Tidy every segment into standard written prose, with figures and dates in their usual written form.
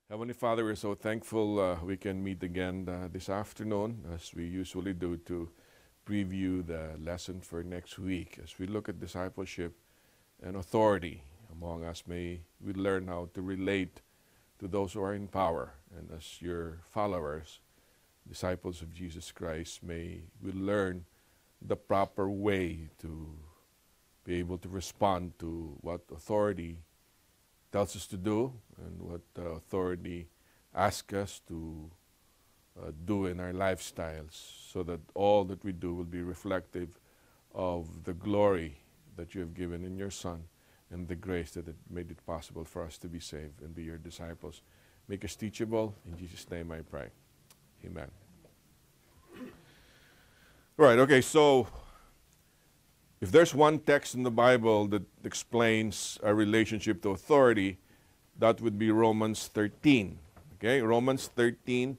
Heavenly Father, we're so thankful we can meet again this afternoon, as we usually do, to preview the lesson for next week. As we look at discipleship and authority among us, may we learn how to relate to those who are in power. And as your followers, disciples of Jesus Christ, may we learn the proper way to be able to respond to what authority tells us to do and what authority asks us to do in our lifestyles, so that all that we do will be reflective of the glory that you have given in your Son and the grace that it made it possible for us to be saved and be your disciples. Make us teachable. In Jesus' name I pray. Amen. Right, okay, so if there's one text in the Bible that explains our relationship to authority, that would be Romans 13. Okay, Romans 13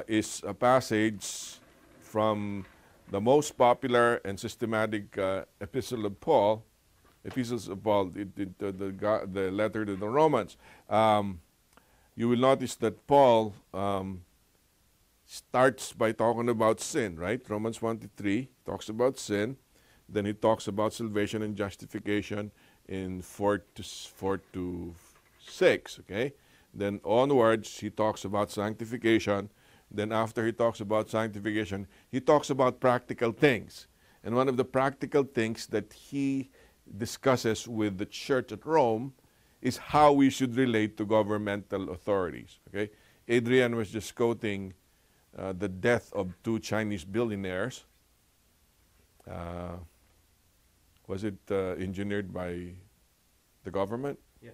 is a passage from the most popular and systematic epistles of Paul, the letter to the Romans. You will notice that Paul starts by talking about sin, right? Romans 1 to 3 talks about sin. Then he talks about salvation and justification in 4 to 6, okay? Then onwards, he talks about sanctification. Then after he talks about sanctification, he talks about practical things. And one of the practical things that he discusses with the church at Rome is how we should relate to governmental authorities, okay? Adrian was just quoting the death of two Chinese billionaires. Was it engineered by the government? Yeah.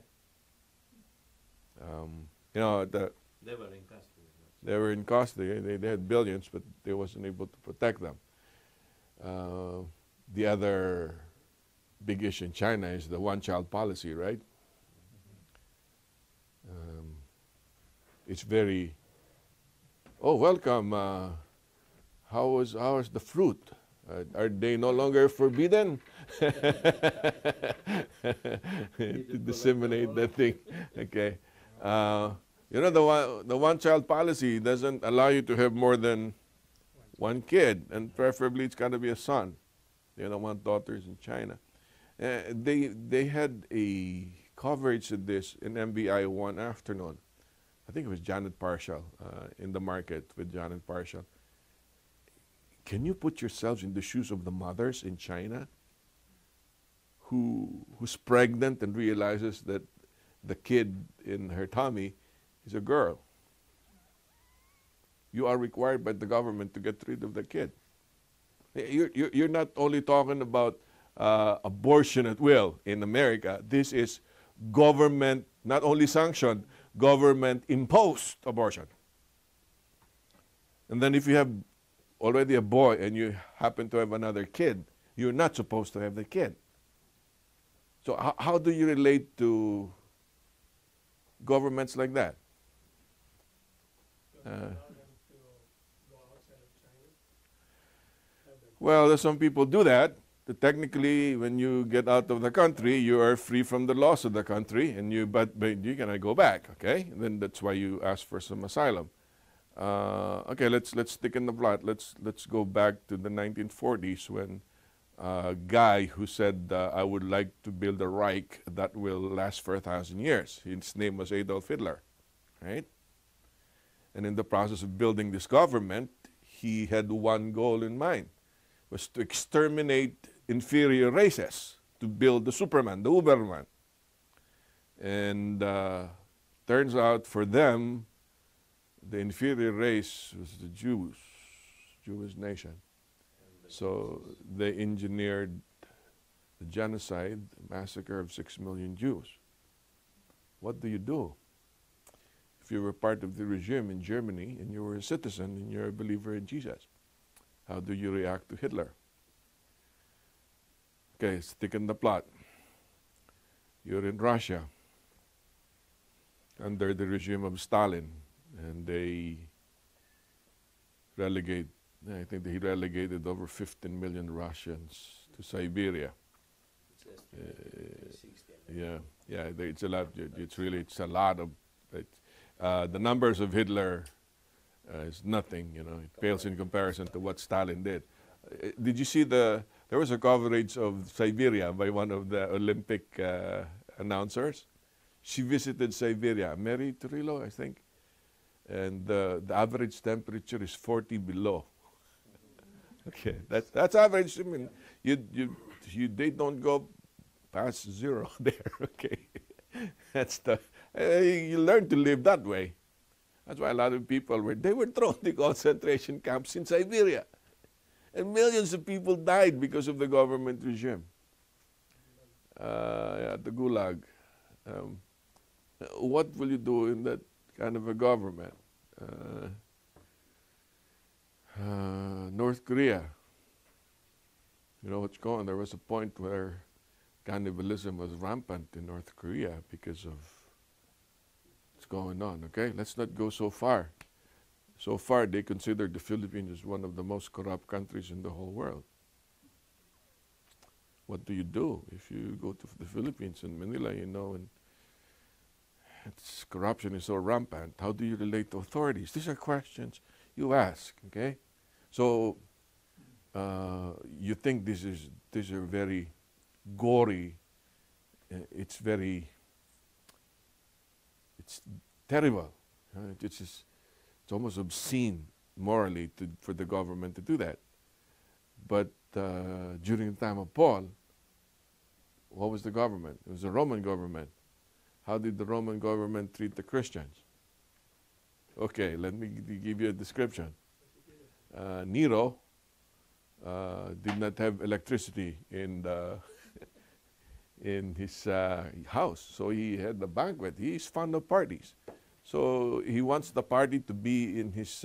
They were in custody. They were in custody. They had billions, but they wasn't able to protect them. The other big issue in China is the one-child policy, right? It's very. Oh, welcome. How is the fruit? Are they no longer forbidden? To disseminate that thing. Okay. The one-child policy doesn't allow you to have more than one kid, and preferably it's got to be a son. They don't want daughters in China. They had a coverage of this in MBI one afternoon. I think it was Janet Parshall in the market with Janet Parshall. Can you put yourselves in the shoes of the mothers in China who's pregnant and realizes that the kid in her tummy is a girl? You are required by the government to get rid of the kid. You're not only talking about abortion at will in America. This is government, not only sanctioned, government imposed abortion. And then if you have already a boy and you happen to have another kid, you're not supposed to have the kid. So how do you relate to governments like that? Well, some people do that. Technically, when you get out of the country, you are free from the laws of the country, but you cannot go back. Okay, and then that's why you ask for some asylum. Okay, let's stick in the plot. Let's go back to the 1940s when a guy who said, I would like to build a Reich that will last for 1,000 years. His name was Adolf Hitler, right? And in the process of building this government, he had one goal in mind, was to exterminate inferior races, to build the Superman, the Uberman. And turns out for them, the inferior race was the Jewish nation. So they engineered the genocide, the massacre of 6 million Jews. What do you do if you were part of the regime in Germany and you were a citizen and you're a believer in Jesus? How do you react to Hitler? Okay, stick in the plot. You're in Russia under the regime of Stalin, and they I think he relegated over 15 million Russians to Siberia. Yeah, it's a lot. It's a lot of. The numbers of Hitler is nothing, you know. It pales in comparison to what Stalin did. Did you see there was a coverage of Siberia by one of the Olympic announcers. She visited Siberia, Mary Turillo, I think, and the average temperature is 40 below. Okay, that's average. I mean, they don't go past zero there. Okay, that's you learn to live that way. That's why a lot of people were thrown to concentration camps in Siberia, and millions of people died because of the government regime. The Gulag. What will you do in that kind of a government? North Korea. You know what's going on? There was a point where cannibalism was rampant in North Korea because of what's going on. Okay, let's not go so far. So far, they consider the Philippines as one of the most corrupt countries in the whole world. What do you do if you go to the Philippines and Manila, you know, and corruption is so rampant? How do you relate to authorities? These are questions you ask, okay? So you think these are very gory. It's terrible. It's almost obscene morally for the government to do that. But during the time of Paul, what was the government? It was the Roman government. How did the Roman government treat the Christians? Okay, let me give you a description. Nero did not have electricity in his house, so he had a banquet. He's fond of parties, so he wants the party to be in his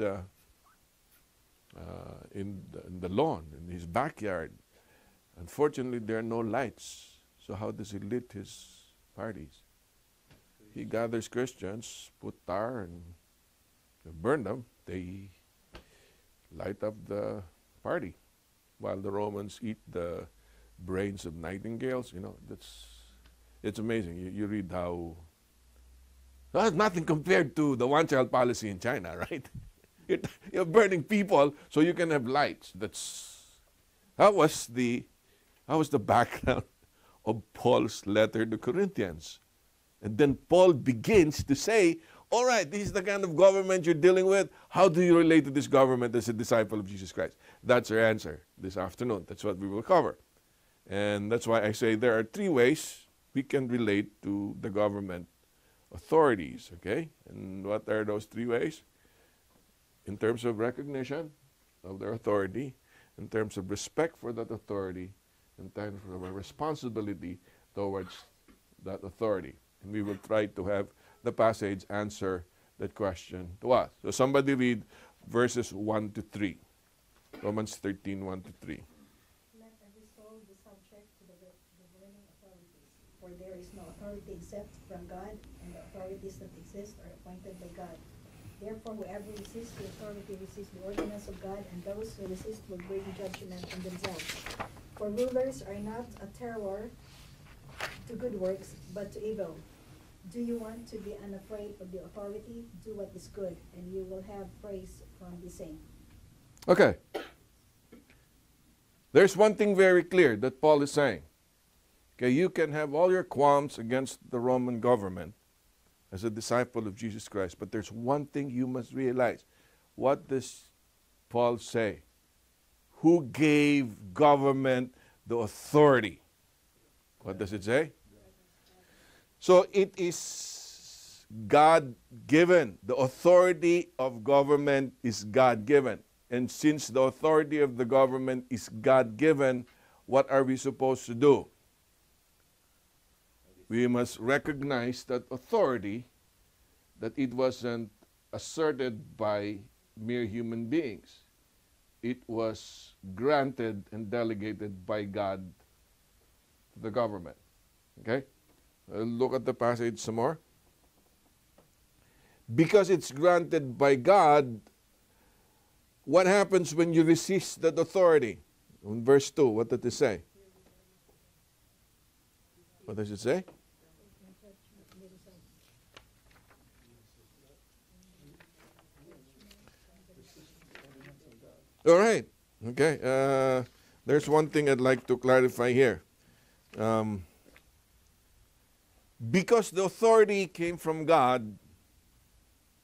in the lawn, in his backyard. Unfortunately, there are no lights, so how does he lit his parties? He gathers Christians, put tar and burn them. They light up the party while the Romans eat the brains of nightingales. You know, it's amazing. You read how that's nothing compared to the one-child policy in China, right? You're burning people so you can have lights. That was the background of Paul's letter to Corinthians. And then Paul begins to say, all right, this is the kind of government you're dealing with. How do you relate to this government as a disciple of Jesus Christ? That's our answer this afternoon. That's what we will cover. And that's why I say there are three ways we can relate to the government authorities, okay? And what are those three ways? In terms of recognition of their authority, in terms of respect for that authority, in terms of a responsibility towards that authority. And we will try to have the passage answer that question to us. So somebody read verses 1 to 3. Romans 13, 1 to 3. Let every soul be subject to the governing authorities, for there is no authority except from God, and the authorities that exist are appointed by God. Therefore, whoever resists the authority resists the ordinance of God, and those who resist will bring judgment on themselves. For rulers are not a terror to good works, but to evil. Do you want to be unafraid of the authority? Do what is good, and you will have praise from the same. Okay. There's one thing very clear that Paul is saying. Okay, you can have all your qualms against the Roman government as a disciple of Jesus Christ, but there's one thing you must realize. What does Paul say? Who gave government the authority? What does it say? So it is God-given. The authority of government is God-given. And since the authority of the government is God-given, what are we supposed to do? We must recognize that authority, that it wasn't asserted by mere human beings. It was granted and delegated by God to the government. Okay? Look at the passage some more. Because it's granted by God, what happens when you resist that authority? In verse 2, what did it say? What does it say? All right. Okay. There's one thing I'd like to clarify here. Because the authority came from God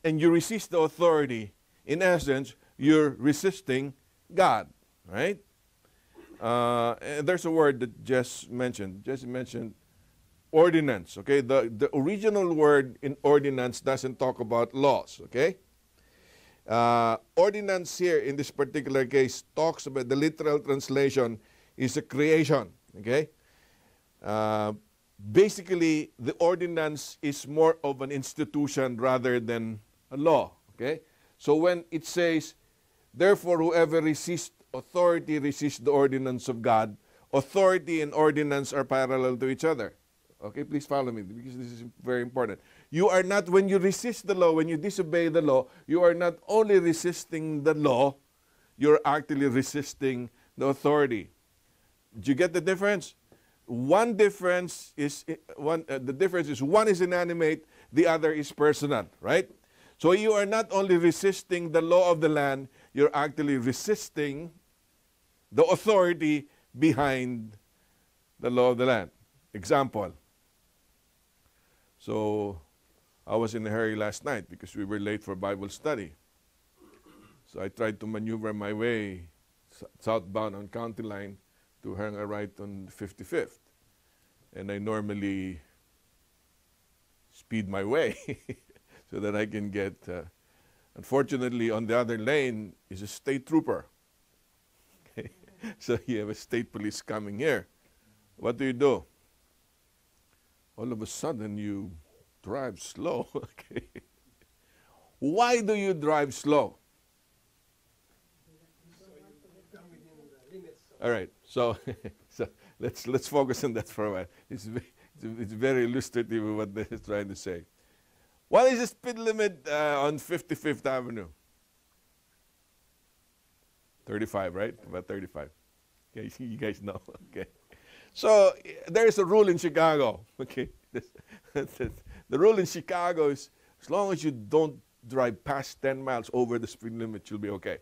and you resist the authority, in essence, you're resisting God, right? And there's a word that Jess mentioned. Jess mentioned ordinance, okay? The original word in ordinance doesn't talk about laws, okay? Ordinance here in this particular case talks about, the literal translation is a creation, okay? Basically, the ordinance is more of an institution rather than a law, okay? So when it says, therefore whoever resists authority resists the ordinance of God, authority and ordinance are parallel to each other. Okay, please follow me because this is very important. You are not, when you resist the law, when you disobey the law, you are not only resisting the law, you're actually resisting the authority. Do you get the difference? The difference is one is inanimate, the other is personal, right? So you are not only resisting the law of the land, you're actually resisting the authority behind the law of the land. Example. So I was in a hurry last night because we were late for Bible study. So I tried to maneuver my way southbound on County Line to hang a right on 55th. And I normally speed my way so that I can get, unfortunately on the other lane is a state trooper. Okay. So you have a state police coming here. What do? All of a sudden you drive slow. Okay. Why do you drive slow? All right, so let's focus on that for a while. It's very illustrative of what they're trying to say. What is the speed limit on 55th Avenue? 35, right? About 35. Okay, you guys know. Okay. So there is a rule in Chicago. Okay. The rule in Chicago is as long as you don't drive past 10 miles over the speed limit, you'll be okay.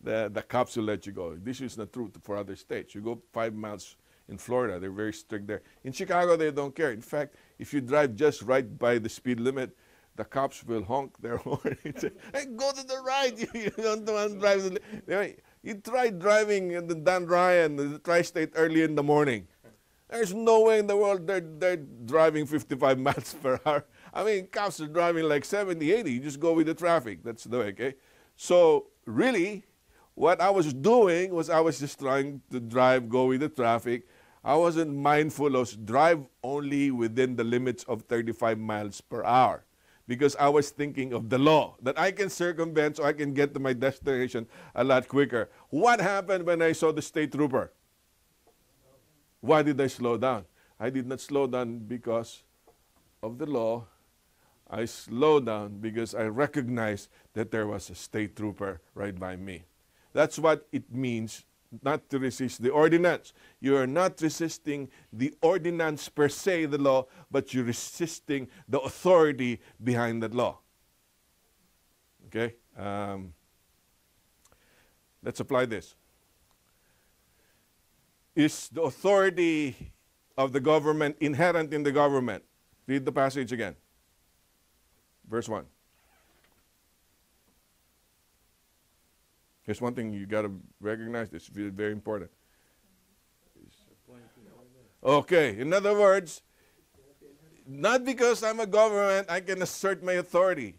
The cops will let you go. This is not true for other states. You go 5 miles in Florida, they're very strict there. In Chicago, they don't care. In fact, if you drive just right by the speed limit, the cops will honk their horn and say, hey, go to the right. You don't want to drive. You try driving in the Dan Ryan, the tri-state early in the morning. There's no way in the world they're driving 55 miles per hour. I mean, cops are driving like 70, 80. You just go with the traffic. That's the way, okay? So really, what I was doing was I was just trying to go with the traffic. I wasn't mindful of drive only within the limits of 35 miles per hour because I was thinking of the law that I can circumvent so I can get to my destination a lot quicker. What happened when I saw the state trooper? Why did I slow down? I did not slow down because of the law. I slowed down because I recognized that there was a state trooper right by me. That's what it means not to resist the ordinance. You are not resisting the ordinance per se, the law, but you're resisting the authority behind that law. Okay? Let's apply this. Is the authority of the government inherent in the government? Read the passage again. Verse 1. Here's one thing you got to recognize. This is very important. Okay, in other words, not because I'm a government, I can assert my authority.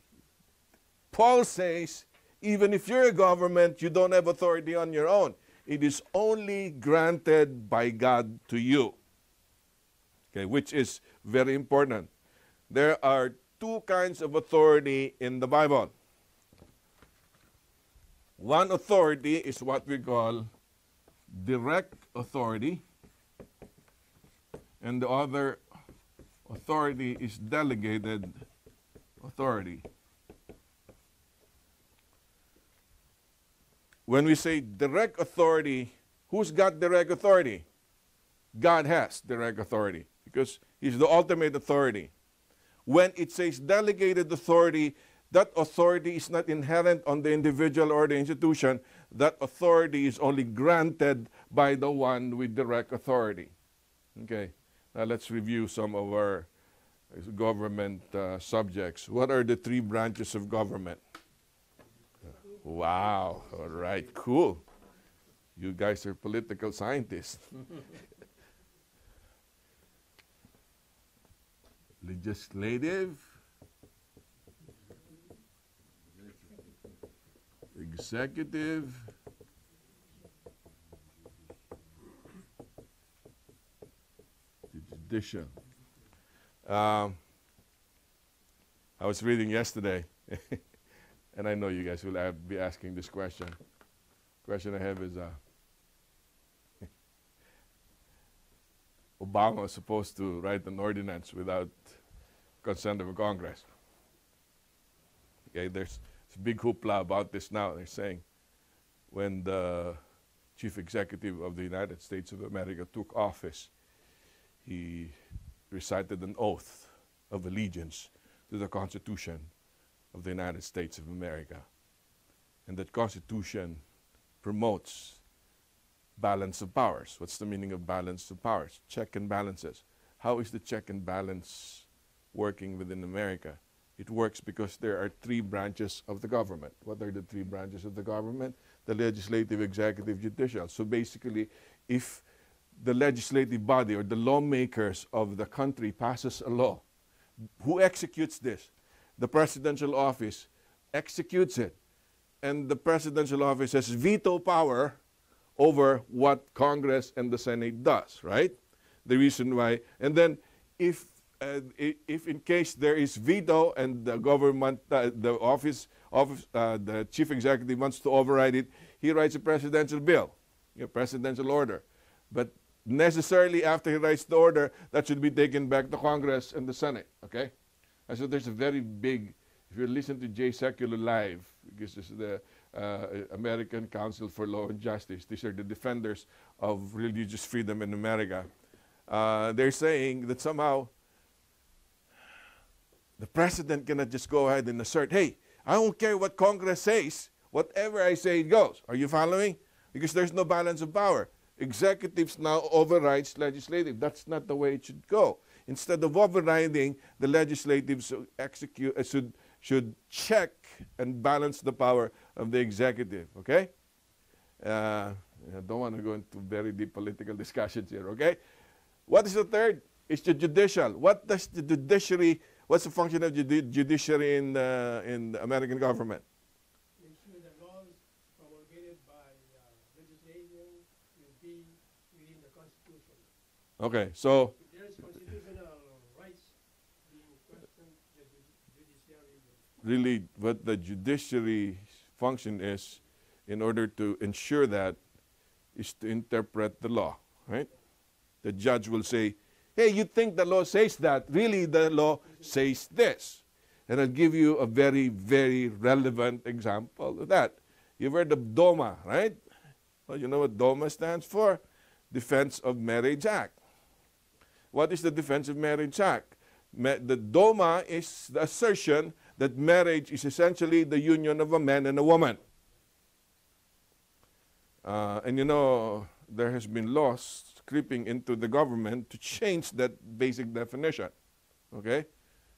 Paul says, even if you're a government, you don't have authority on your own. It is only granted by God to you. Okay, which is very important. There are two kinds of authority in the Bible. One authority is what we call direct authority, and the other authority is delegated authority. When we say direct authority, who's got direct authority? God has direct authority because He's the ultimate authority. When it says delegated authority, that authority is not inherent on the individual or the institution. That authority is only granted by the one with direct authority. Okay, now let's review some of our government subjects. What are the three branches of government? Wow, all right, cool. You guys are political scientists. Legislative, executive, judicial. I was reading yesterday, and I know you guys will be asking this question. The question I have is, Obama was supposed to write an ordinance without consent of Congress. Okay, there's a big hoopla about this now. They're saying when the chief executive of the United States of America took office, he recited an oath of allegiance to the Constitution of the United States of America. And that Constitution promotes balance of powers. What's the meaning of balance of powers? Check and balances. How is the check and balance working within America? It works because there are three branches of the government. What are the three branches of the government? The legislative, executive, judicial. So basically, if the legislative body or the lawmakers of the country passes a law, who executes this? The presidential office executes it. And the presidential office has veto power over what Congress and the Senate does, right? The reason why. And then if in case there is veto and the government, the chief executive wants to override it, he writes a presidential bill, a presidential order. But necessarily after he writes the order, that should be taken back to Congress and the Senate, okay? And so there's a very big, if you listen to Jay Sekulow live, because this is the American Council for Law and Justice, these are the defenders of religious freedom in America. They're saying that somehow the president cannot just go ahead and assert, hey, I don't care what Congress says, whatever I say it goes. Are you following? Because there's no balance of power. Executives now overrides legislative. That's not the way it should go. Instead of overriding, the legislatives should check and balance the power of the executive, okay? I don't want to go into very deep political discussions here, okay? What is the third? It's the judicial. What does the judiciary, what's the function of the judiciary in the American government? Make sure the laws promulgated by legislation will be within the Constitution. Okay, so If there is constitutional rights being questioned, the judiciary will. really what the judiciary function is in order to ensure that is to interpret the law, right? The judge will say, hey, you think the law says that. Really, the law says this. And I'll give you a very, very relevant example of that. You've heard of DOMA, right? Well, you know what DOMA stands for? Defense of Marriage Act. What is the Defense of Marriage Act? The DOMA is the assertion that marriage is essentially the union of a man and a woman. And you know, there has been laws creeping into the government to change that basic definition. Okay?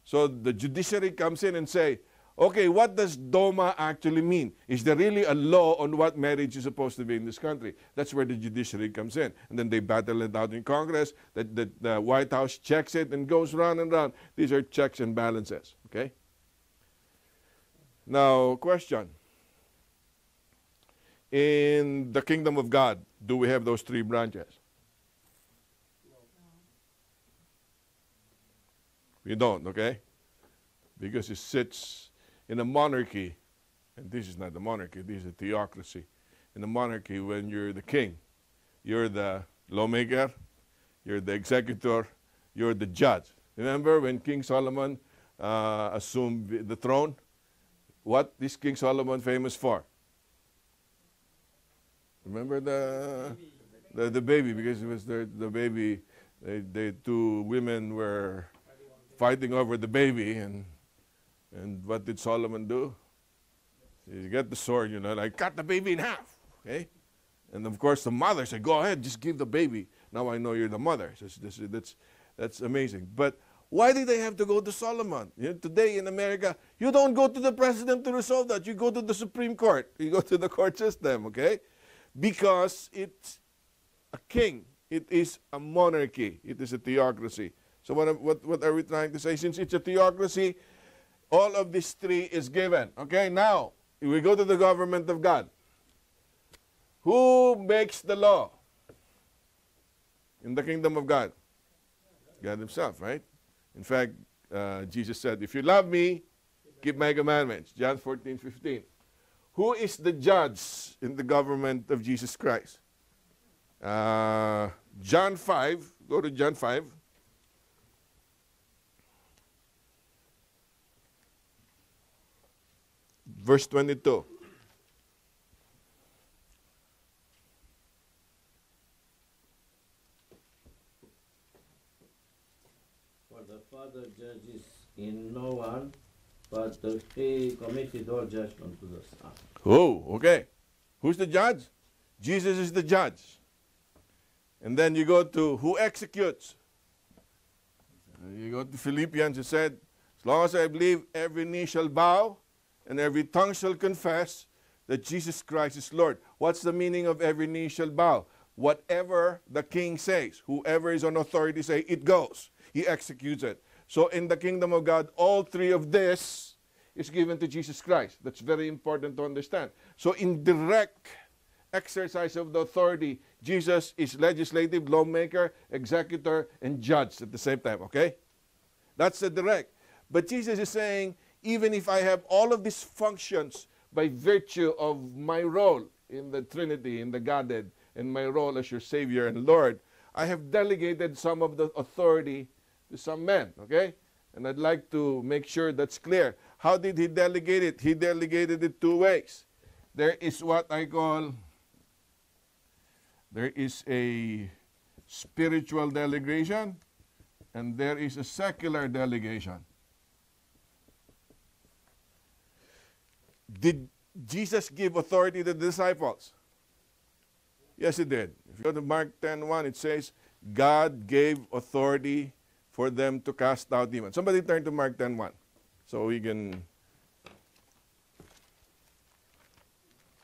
So the judiciary comes in and say, okay, what does DOMA actually mean? Is there really a law on what marriage is supposed to be in this country? That's where the judiciary comes in. And then they battle it out in Congress. The White House checks it and goes round and round. These are checks and balances. Okay? Now, question. In the kingdom of God, do we have those three branches? We don't, okay? Because it sits in a monarchy, and this is not a monarchy, this is a theocracy. In a monarchy, when you're the king, you're the lawmaker, you're the executor, you're the judge. Remember when King Solomon assumed the throne? What is King Solomon famous for? Remember the baby, because it was the baby, the two women were fighting over the baby, and And what did Solomon do? He get the sword, like cut the baby in half. Okay? And of course the mother said, go ahead, just give the baby. Now I know you're the mother. So that's amazing. But why did they have to go to Solomon? Today in America, you don't go to the president to resolve that. You go to the Supreme Court. You go to the court system, okay? Because it's a king. It is a monarchy. It is a theocracy. So what are we trying to say? Since it's a theocracy, all of these three is given. Okay, now we go to the government of God. Who makes the law in the kingdom of God? God himself, right? In fact, Jesus said, if you love me, keep my commandments. John 14:15. Who is the judge in the government of Jesus Christ? John 5. Go to John 5. Verse 22. For the Father judges in no one, but he committed all judgment to the Son. Oh, okay. Who's the judge? Jesus is the judge. And then you go to who executes. You go to Philippians, it said, as long as I believe, every knee shall bow and every tongue shall confess that Jesus Christ is Lord. What's the meaning of every knee shall bow? Whatever the king says, whoever is on authority say, it goes. He executes it. So in the kingdom of God, all three of this is given to Jesus Christ. That's very important to understand. So in direct exercise of the authority, Jesus is legislative, lawmaker, executor, and judge at the same time, okay? That's the direct. But Jesus is saying, even if I have all of these functions by virtue of my role in the Trinity, in the Godhead, and my role as your Savior and Lord, I have delegated some of the authority to some men, okay? And I'd like to make sure that's clear. How did he delegate it? He delegated it two ways. There is what I call, there is a spiritual delegation, and there is a secular delegation. Did Jesus give authority to the disciples? Yes, he did. If you go to Mark 10:1, it says, God gave authority for them to cast out demons. Somebody turn to Mark 10:1 so we can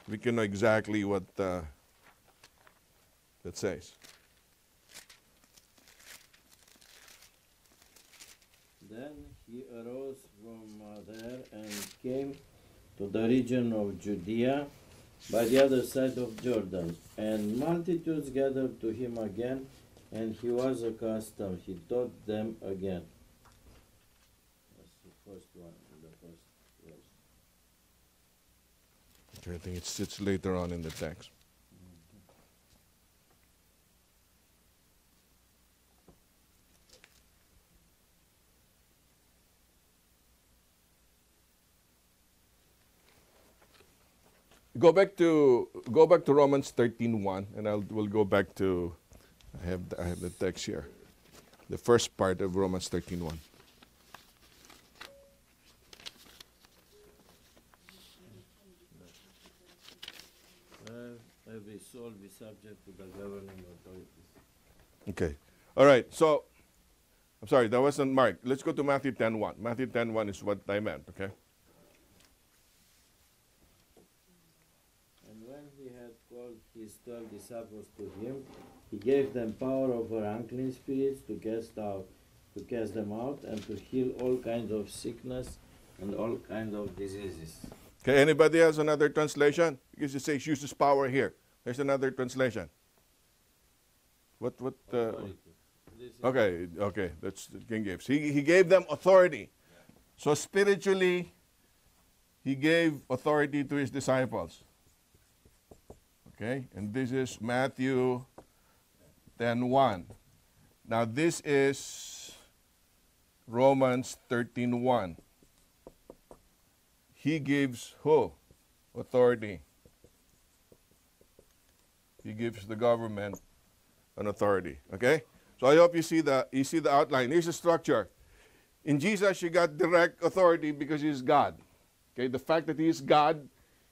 know exactly what that says. Then he arose from there and came to the region of Judea by the other side of Jordan, and multitudes gathered to him again, and he was accustomed. He taught them again. That's the first one, the first verse. Okay, I think it sits later on in the text. Go back to Romans 13:1, and we'll go back to. I have the text here, the first part of Romans 13:1. Every soul be subject to the governing authorities. Okay, all right. So, I'm sorry, that wasn't Mark. Let's go to Matthew 10:1. Matthew 10:1 is what I meant. Okay. Called his 12 disciples to him, he gave them power over unclean spirits to cast them out, and to heal all kinds of sickness and all kinds of diseases. Okay, anybody has another translation? Because it says uses power here. There's another translation. What? Okay, that's the King James. He gave them authority. So spiritually, he gave authority to his disciples. Okay, and this is Matthew 10:1. Now this is Romans 13:1. He gives who? Authority. He gives the government an authority. Okay? So I hope you see the outline. Here's the structure. In Jesus, you got direct authority because He's God. Okay, the fact that He is God,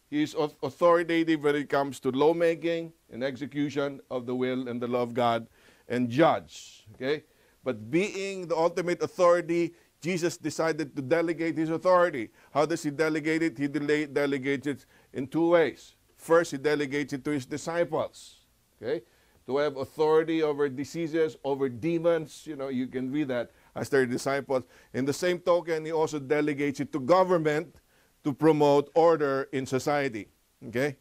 He is authoritative when it comes to lawmaking and execution of the will and the law of God and judge. Okay, but being the ultimate authority, Jesus decided to delegate His authority. How does He delegate it? He delegates it in two ways. First, He delegates it to His disciples. Okay, to have authority over diseases, over demons. You know, you can read that as their disciples. In the same token, He also delegates it to government to promote order in society. Okay?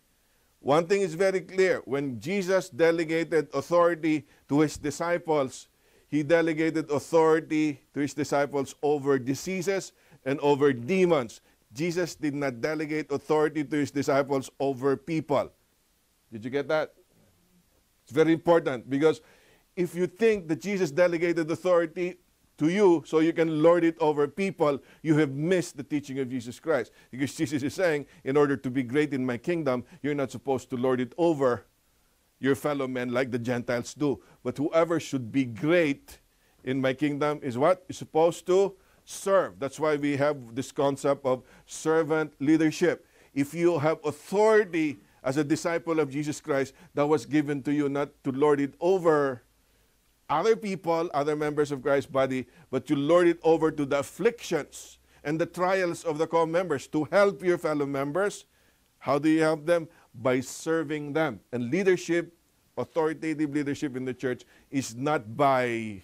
One thing is very clear. When Jesus delegated authority to His disciples, He delegated authority to His disciples over diseases and over demons. Jesus did not delegate authority to His disciples over people. Did you get that? It's very important, because if you think that Jesus delegated authority to you so you can lord it over people, you have missed the teaching of Jesus Christ. Because Jesus is saying, in order to be great in my kingdom, you're not supposed to lord it over your fellow men like the Gentiles do. But whoever should be great in my kingdom is what? Is supposed to serve. That's why we have this concept of servant leadership. If you have authority as a disciple of Jesus Christ, that was given to you not to lord it over other people, other members of Christ's body, but to lord it over to the afflictions and the trials of the co-members, to help your fellow members. How do you help them? By serving them. And leadership, authoritative leadership in the church, is not by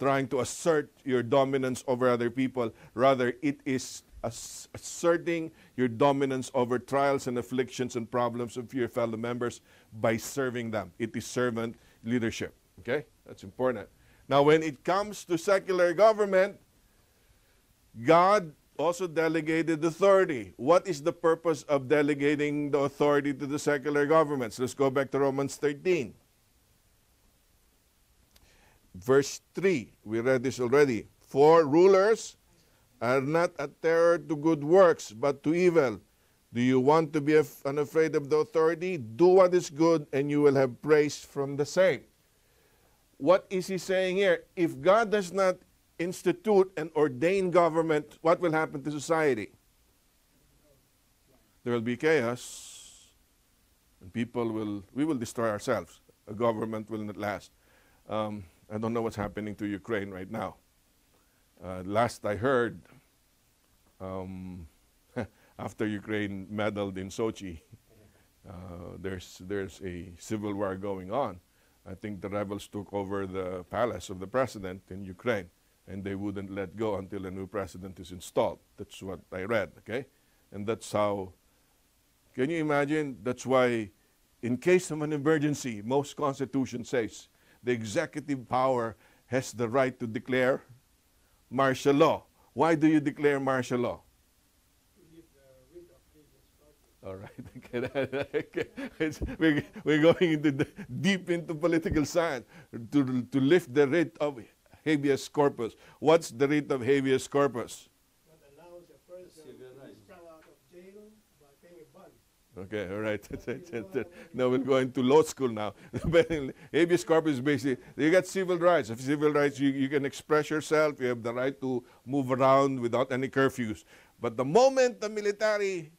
trying to assert your dominance over other people. Rather, it is asserting your dominance over trials and afflictions and problems of your fellow members by serving them. It is servant leadership. Okay? That's important. Now, when it comes to secular government, God also delegated authority. What is the purpose of delegating the authority to the secular governments? Let's go back to Romans 13. Verse 3. We read this already. For rulers are not a terror to good works, but to evil. Do you want to be unafraid of the authority? Do what is good, and you will have praise from the same. What is he saying here? If God does not institute and ordain government, what will happen to society? There will be chaos, and we will destroy ourselves. A government will not last. I don't know what's happening to Ukraine right now. Last I heard, after Ukraine medaled in Sochi, there's a civil war going on. I think the rebels took over the palace of the president in Ukraine, and they wouldn't let go until a new president is installed. That's what I read, okay? And that's how, can you imagine? That's why, in case of an emergency, most constitutions says the executive power has the right to declare martial law. Why do you declare martial law? All right. Okay. We're going deep into political science to lift the writ of habeas corpus. What's the writ of habeas corpus? Not allows a person to sprung out of jail by paying a bond. Okay, all right. No, we're going to law school now. Habeas corpus is basically, you got civil rights. Of civil rights, you can express yourself. You have the right to move around without any curfews. But the moment the military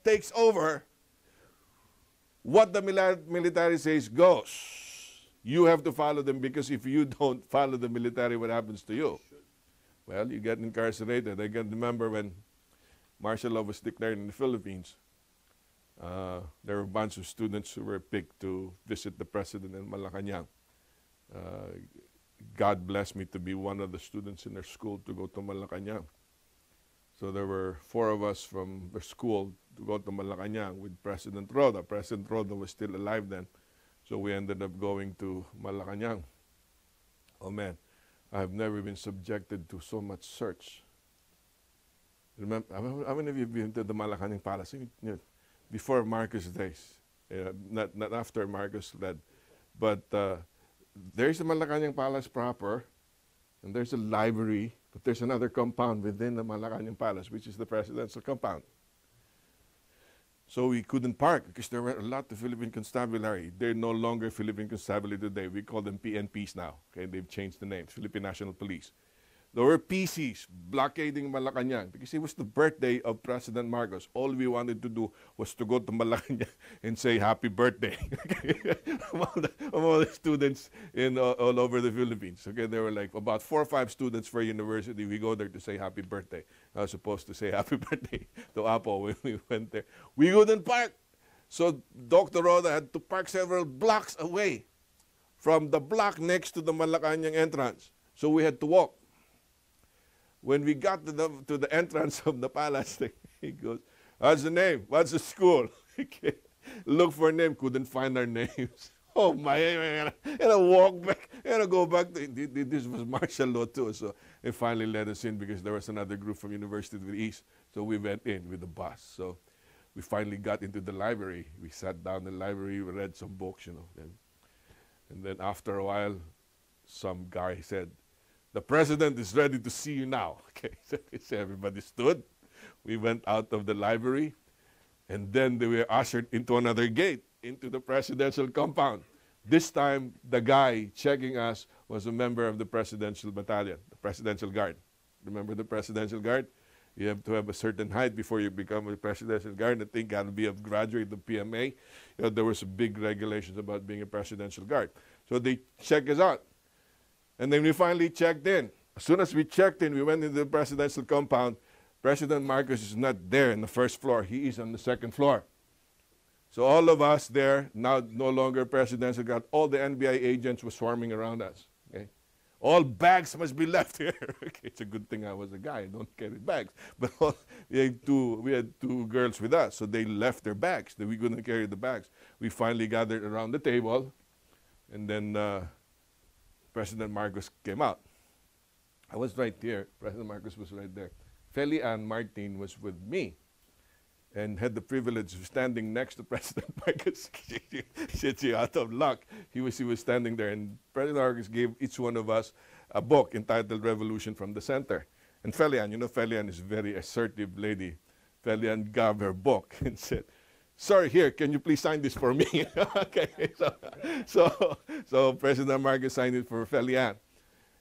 takes over, what the military says goes. You have to follow them, because if you don't follow the military, what happens to you? Well, you get incarcerated. I can remember when martial law was declared in the Philippines. There were a bunch of students who were picked to visit the president in Malacanang. God blessed me to be one of the students in their school to go to Malacanang. So there were 4 of us from the school to go to Malacanang with President Roda. President Roda was still alive then. So we ended up going to Malacanang. Oh man, I've never been subjected to so much search. Remember, how many of you have been to the Malacanang Palace? Before Marcos' days, not after Marcos led. But there's a Malacanang Palace proper, and there's a library, but there's another compound within the Malacanang Palace, which is the presidential compound. So we couldn't park because there were a lot of Philippine constabulary. They're no longer Philippine constabulary today. We call them PNPs now. Okay, they've changed the name, Philippine National Police. There were PCs blockading Malacanang because it was the birthday of President Marcos. All we wanted to do was to go to Malacanang and say happy birthday among the students in all over the Philippines. Okay, there were like about 4 or 5 students for university. We go there to say happy birthday. I was supposed to say happy birthday to Apo when we went there. We couldn't park. So Dr. Roda had to park several blocks away from the block next to the Malacanang entrance. So we had to walk. When we got to the entrance of the palace, he goes, "What's the name? What's the school?" Look for a name, couldn't find our names. Oh my, and I walk back, and I go back. This was martial law too, so they finally let us in because there was another group from University of the East. So we went in with the bus. So we finally got into the library. We sat down in the library, we read some books, and then after a while, some guy said, "The president is ready to see you now." Okay, so everybody stood. We went out of the library, and then they were ushered into another gate, into the presidential compound. This time, the guy checking us was a member of the presidential battalion, the presidential guard. Remember the presidential guard? You have to have a certain height before you become a presidential guard. I think I'll be a graduate of PMA. There was big regulations about being a presidential guard. So they check us out. And then we finally checked in. As soon as we checked in, we went into the presidential compound. President Marcos is not there in the first floor. He is on the second floor. So all of us there, now no longer presidential guard, all the NBI agents were swarming around us. Okay? All bags must be left here. Okay, it's a good thing I was a guy. I don't carry bags. But we had two girls with us, so they left their bags. We couldn't carry the bags. We finally gathered around the table, and then President Marcos came out. I was right here. President Marcos was right there. Fil-Am Martin was with me and had the privilege of standing next to President Marcos. Shit, you out of luck. He was standing there, and President Marcos gave each one of us a book entitled Revolution from the Center. And Fil-Am, Fil-Am is a very assertive lady. Fil-Am gave her book and said, "Sir, here, can you please sign this for me?" Okay, so President Marcos signed it for Fil-Am.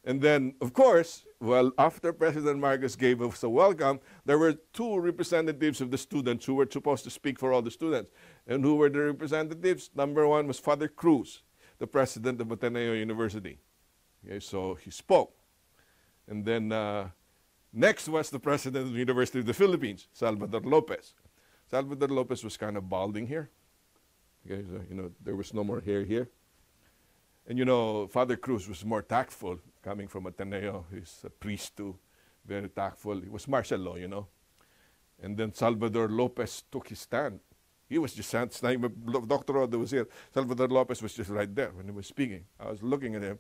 And then, of course, well, after President Marcos gave us a welcome, there were 2 representatives of the students who were supposed to speak for all the students. And who were the representatives? Number 1 was Father Cruz, the president of Ateneo University. Okay, so he spoke. And then next was the president of the University of the Philippines, Salvador Lopez. Salvador Lopez was kind of balding here. Okay, so, there was no more hair here. And, Father Cruz was more tactful, coming from Ateneo. He's a priest too, very tactful. He was martial law, And then Salvador Lopez took his stand. He was just standing, Dr. Roda was here. Salvador Lopez was just right there when he was speaking. I was looking at him,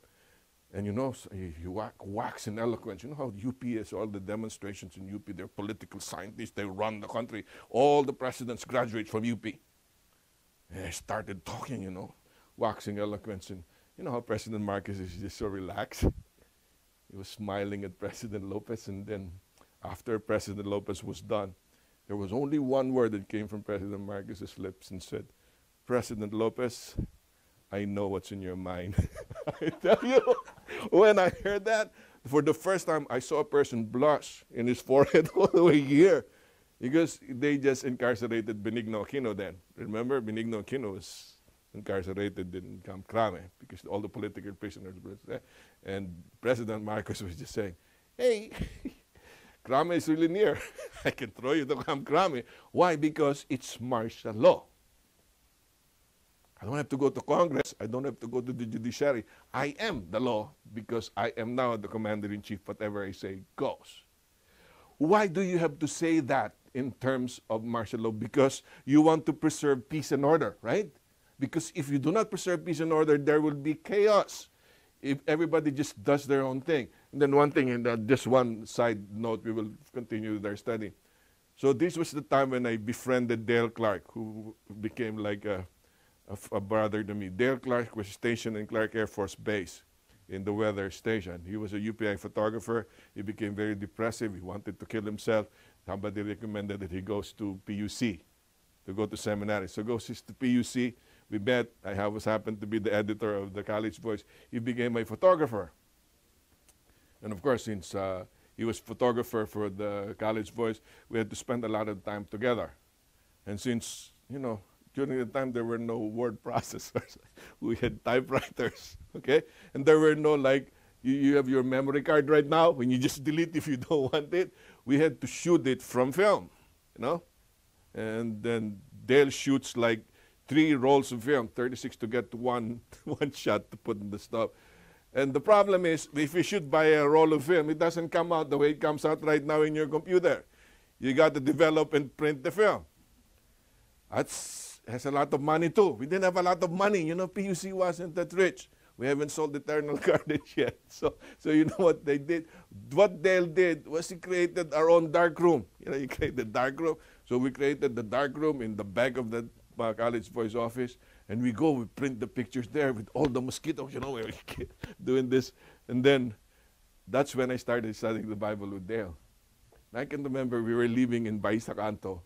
and he wax in eloquence. You know how UP is, all the demonstrations in UP, they're political scientists, they run the country. All the presidents graduate from UP. And I started talking, waxing eloquence. And you know how President Marcos is just so relaxed? He was smiling at President Lopez, and then after President Lopez was done, there was only one word that came from President Marcos's lips and said, "President Lopez, I know what's in your mind." I tell you, when I heard that, for the first time, I saw a person blush in his forehead all the way here, because they just incarcerated Benigno Aquino then. Remember, Benigno Aquino was incarcerated in Camp Crame because all the political prisoners were there. And President Marcos was just saying, "Hey, Crame is really near. I can throw you to Camp Crame." Why? Because it's martial law. I don't have to go to Congress. I don't have to go to the judiciary. I am the law because I am now the commander-in-chief. Whatever I say goes. Why do you have to say that in terms of martial law? Because you want to preserve peace and order, right? Because if you do not preserve peace and order, there will be chaos if everybody just does their own thing. And then one thing, and just one side note, we will continue with our study. So this was the time when I befriended Dale Clark, who became like a brother to me. Dale Clark was stationed in Clark Air Force Base in the weather station. He was a UPI photographer. He became very depressive. He wanted to kill himself. Somebody recommended that he goes to PUC, to go to seminary. So goes to PUC. We met. I happened to be the editor of the College Voice. He became my photographer. And of course, since he was photographer for the College Boys, we had to spend a lot of time together. And since, during the time there were no word processors, we had typewriters, okay? And there were no you have your memory card right now, when you just delete if you don't want it. We had to shoot it from film, And then Dale shoots 3 rolls of film, 36 to get one shot to put in the stuff. And the problem is, if you shoot by a roll of film, it doesn't come out the way it comes out right now in your computer. You got to develop and print the film. Has a lot of money too. We didn't have a lot of money. PUC wasn't that rich. We haven't sold Eternal Garden yet. So you know what they did? What Dale did was he created our own dark room. He created dark room. So we created the dark room in the back of the College Boys office. And we print the pictures there with all the mosquitoes, we're doing this. And then that's when I started studying the Bible with Dale. And I can remember we were living in Baisa Canto.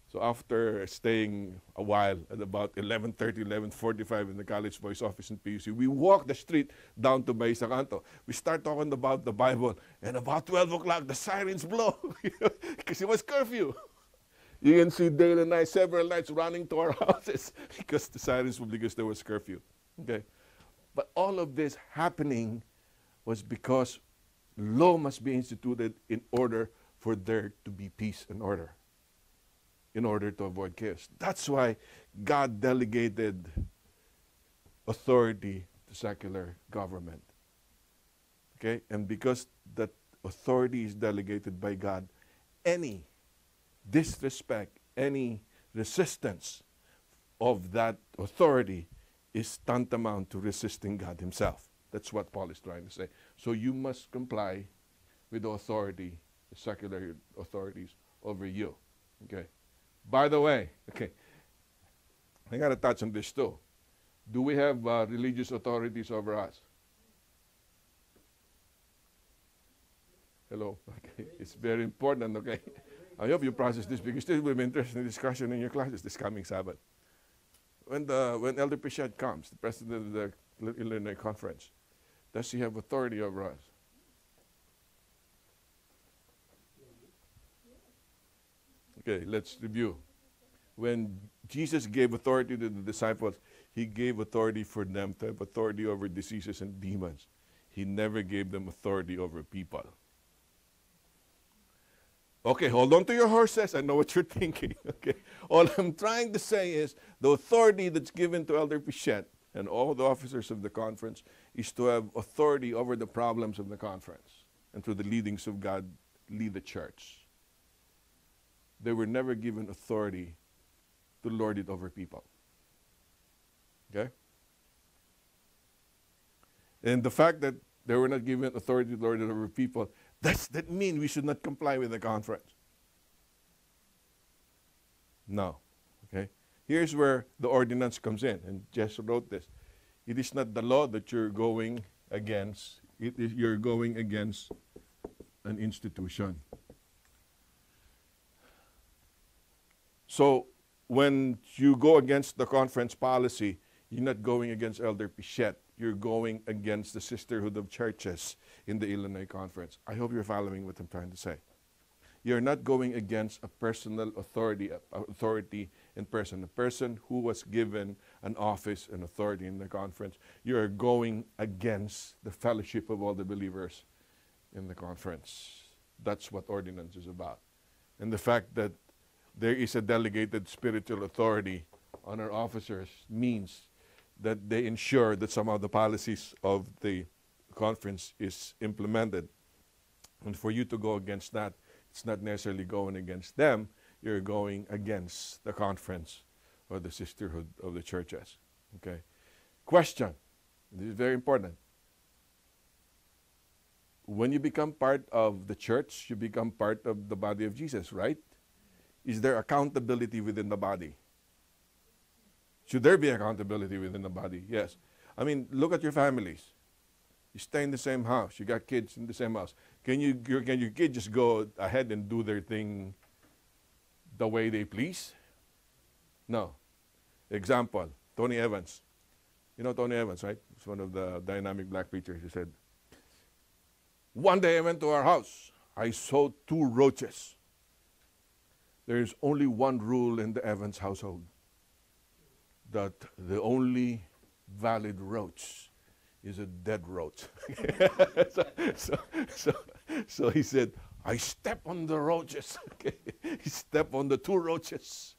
So after staying a while at about 11:30, 11:45 in the College Boys office in PUC, we walked the street down to Baisa Canto. We start talking about the Bible, and about 12 o'clock, the sirens blow, because it was curfew. You can see Dale and I several nights running to our houses because there was curfew. Okay, but all of this happening was because law must be instituted in order for there to be peace and order, in order to avoid chaos. That's why God delegated authority to secular government. Okay, and because that authority is delegated by God, any disrespect, any resistance of that authority is tantamount to resisting God himself. That's what Paul is trying to say. So you must comply with the authority, the secular authorities over you. Okay. By the way, I got to touch on this too. Do we have religious authorities over us? Hello. Okay. It's very important, okay? I hope you process this because this will be interesting discussion in your classes this coming Sabbath. When Elder Pichette comes, the president of the Illinois Conference, does he have authority over us? Okay, let's review. When Jesus gave authority to the disciples, he gave authority for them to have authority over diseases and demons. He never gave them authority over people. Okay, hold on to your horses. I know what you're thinking. Okay, all I'm trying to say is the authority that's given to Elder Pichette and all the officers of the conference is to have authority over the problems of the conference and through the leadings of God, lead the church. They were never given authority to lord it over people. Okay? And the fact that they were not given authority to lord it over people, that mean we should not comply with the conference? No. Okay? Here's where the ordinance comes in, and Jess wrote this. It is not the law that you're going against. You're going against an institution. So when you go against the conference policy, you're not going against Elder Pichette. You're going against the sisterhood of churches in the Illinois Conference. I hope you're following what I'm trying to say. You're not going against a personal authority in person, a person who was given an office and authority in the conference. You're going against the fellowship of all the believers in the conference. That's what ordinance is about. And the fact that there is a delegated spiritual authority on our officers means that they ensure that some of the policies of the conference is implemented. And for you to go against that, it's not necessarily going against them, you're going against the conference or the sisterhood of the churches. Okay? Question. This is very important. When you become part of the church, you become part of the body of Jesus, right? Is there accountability within the body? Should there be accountability within the body? Yes. I mean, look at your families. You stay in the same house. You got kids in the same house. Can your kid just go ahead and do their thing the way they please? No. Example, Tony Evans. You know Tony Evans, right? He's one of the dynamic black preachers. He said, One day I went to our house. I saw 2 roaches. There is only one rule in the Evans household, that the only valid roach is a dead roach. So he said, I step on the roaches. Okay. He stepped on the 2 roaches.